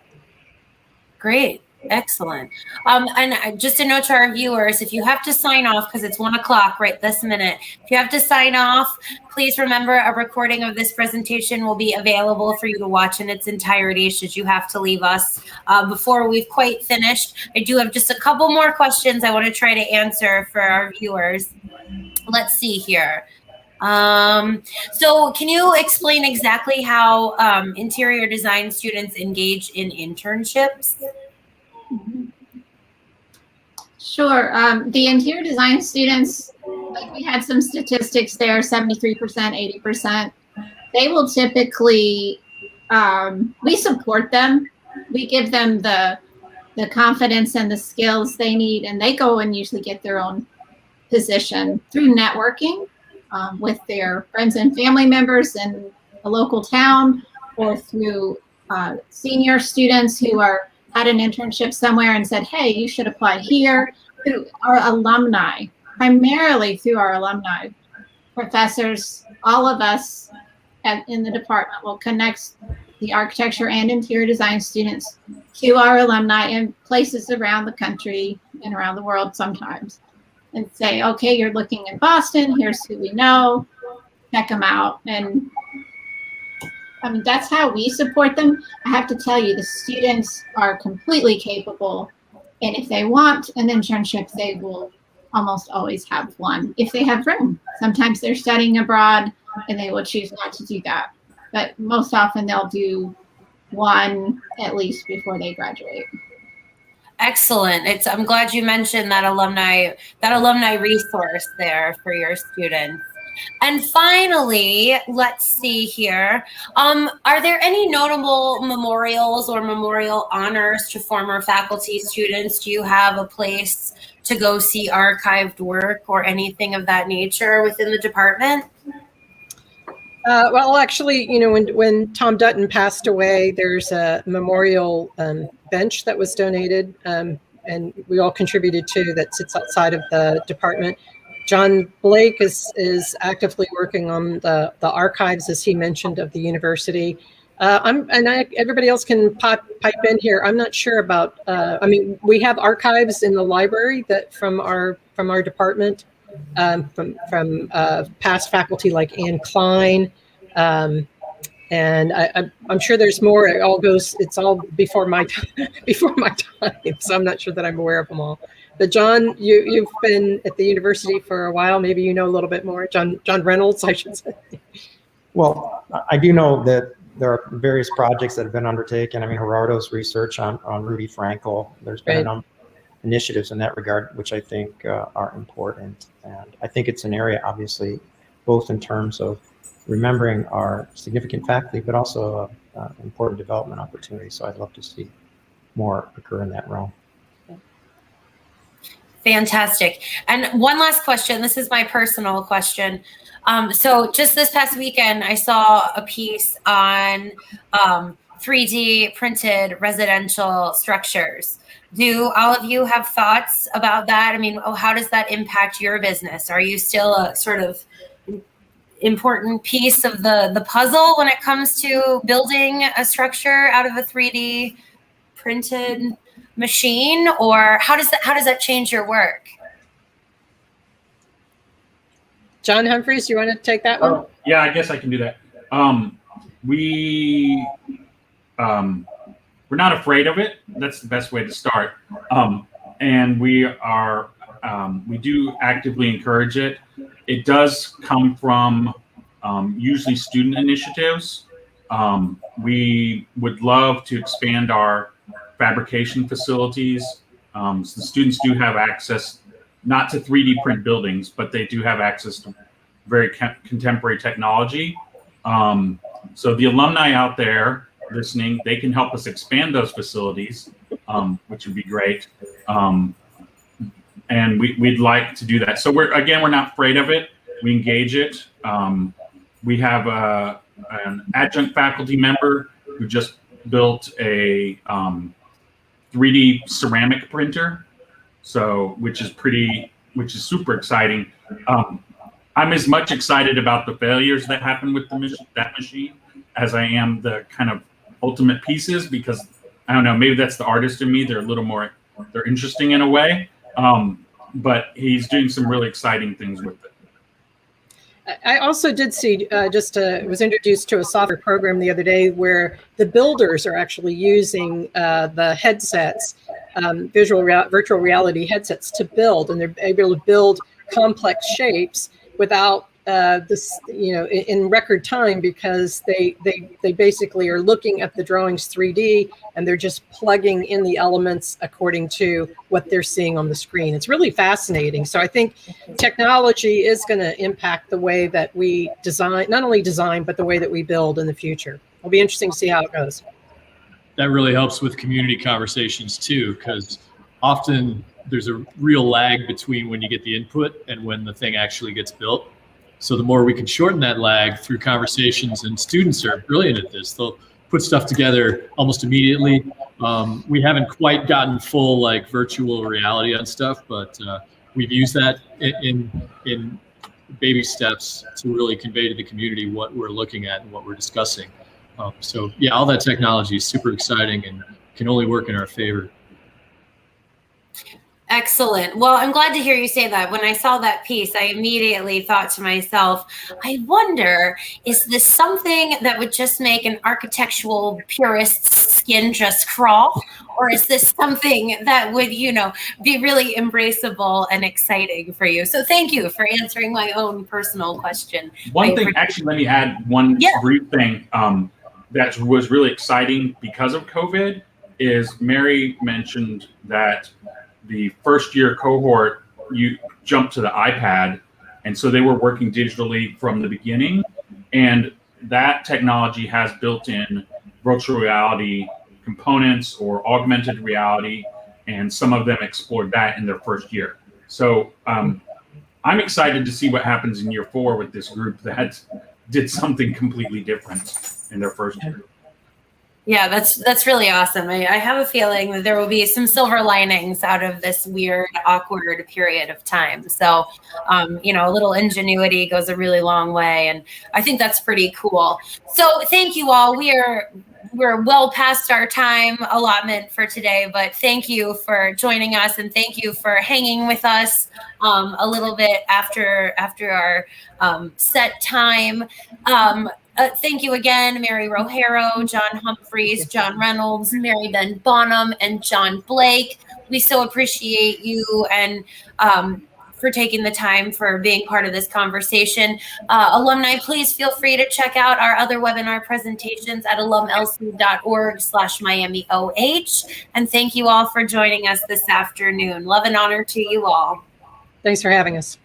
Great. Excellent. And just a note to our viewers, if you have to sign off, because it's 1 o'clock right this minute, if you have to sign off, please remember a recording of this presentation will be available for you to watch in its entirety should you have to leave us. Before we've quite finished, I do have just a couple more questions I want to try to answer for our viewers. Let's see here. So can you explain exactly how interior design students engage in internships? Sure. The interior design students, like we had some statistics there, 73%, 80%. They will typically, we support them. We give them the confidence and the skills they need, and they go and usually get their own position through networking with their friends and family members in a local town, or through senior students who had an internship somewhere and said, hey, you should apply here. Through our alumni, primarily through our alumni, professors, all of us in the department will connect the architecture and interior design students to our alumni in places around the country and around the world sometimes, and say, okay, you're looking in Boston, here's who we know, check them out. And I mean, that's how we support them. I have to tell you, the students are completely capable. And if they want an internship, they will almost always have one if they have room. Sometimes they're studying abroad and they will choose not to do that. But most often they'll do one at least before they graduate. Excellent. I'm glad you mentioned that alumni resource there for your students. And finally, let's see here. Are there any notable memorials or memorial honors to former faculty students? Do you have a place to go see archived work or anything of that nature within the department? Well, actually, you know, when Tom Dutton passed away, there's a memorial bench that was donated, and we all contributed to, that sits outside of the department. John Blake is actively working on the archives, as he mentioned, of the university. Everybody else can pipe in here. I'm not sure about. I mean, we have archives in the library that from our department, from past faculty like Ann Klein, and I'm sure there's more. It's all before my time, so I'm not sure that I'm aware of them all. But John, you've been at the university for a while. Maybe you know a little bit more. John Reynolds, I should say. Well, I do know that there are various projects that have been undertaken. I mean, Gerardo's research on Rudy Frankel. There's been a number of initiatives in that regard, which I think are important. And I think it's an area, obviously, both in terms of remembering our significant faculty, but also important development opportunities. So I'd love to see more occur in that realm. Fantastic. And one last question. This is my personal question. So just this past weekend, I saw a piece on 3D printed residential structures. Do all of you have thoughts about that? I mean, how does that impact your business? Are you still a sort of important piece of the puzzle when it comes to building a structure out of a 3D printed machine, or how does that change your work? John Humphreys, do you want to take that one? Yeah, I guess I can do that. We're not afraid of it. That's the best way to start. And we do actively encourage it. It does come from usually student initiatives. We would love to expand our fabrication facilities. So the students do have access, not to 3D print buildings, but they do have access to very contemporary technology. So the alumni out there listening, they can help us expand those facilities, which would be great. And we'd like to do that. So we're not afraid of it. We engage it. We have an adjunct faculty member who just built a 3D ceramic printer, which is super exciting. I'm as much excited about the failures that happen with that machine as I am the kind of ultimate pieces, because I don't know, maybe that's the artist in me. They're interesting in a way. But he's doing some really exciting things with it. I also did see was introduced to a software program the other day where the builders are actually using the headsets, virtual reality headsets, to build, and they're able to build complex shapes without in record time, because they basically are looking at the drawings 3D and they're just plugging in the elements according to what they're seeing on the screen. It's really fascinating. So I think technology is going to impact the way that we not only design, but the way that we build in the future. It'll be interesting to see how it goes. That really helps with community conversations too, because often there's a real lag between when you get the input and when the thing actually gets built. So the more we can shorten that lag through conversations, and students are brilliant at this, they'll put stuff together almost immediately. We haven't quite gotten full virtual reality on stuff, but we've used that in baby steps to really convey to the community what we're looking at and what we're discussing. So yeah, all that technology is super exciting and can only work in our favor. Excellent. Well, I'm glad to hear you say that. When I saw that piece, I immediately thought to myself, I wonder, is this something that would just make an architectural purist's skin just crawl? Or is this something that would, be really embraceable and exciting for you? So thank you for answering my own personal question. One thing, actually, let me add one brief thing that was really exciting because of COVID is Mary mentioned that the first year cohort, you jumped to the iPad. And so they were working digitally from the beginning. And that technology has built in virtual reality components or augmented reality. And some of them explored that in their first year. So I'm excited to see what happens in year 4 with this group that did something completely different in their first year. Yeah, that's really awesome. I have a feeling that there will be some silver linings out of this weird, awkward period of time. So, a little ingenuity goes a really long way, and I think that's pretty cool. So, thank you all. We're well past our time allotment for today, but thank you for joining us, and thank you for hanging with us a little bit after our set time. Thank you again, Mary Rogero, John Humphreys, John Reynolds, Mary Ben Bonham, and John Blake. We so appreciate you and for taking the time for being part of this conversation. Alumni, please feel free to check out our other webinar presentations at alumlc.org/MiamiOH. And thank you all for joining us this afternoon. Love and honor to you all. Thanks for having us.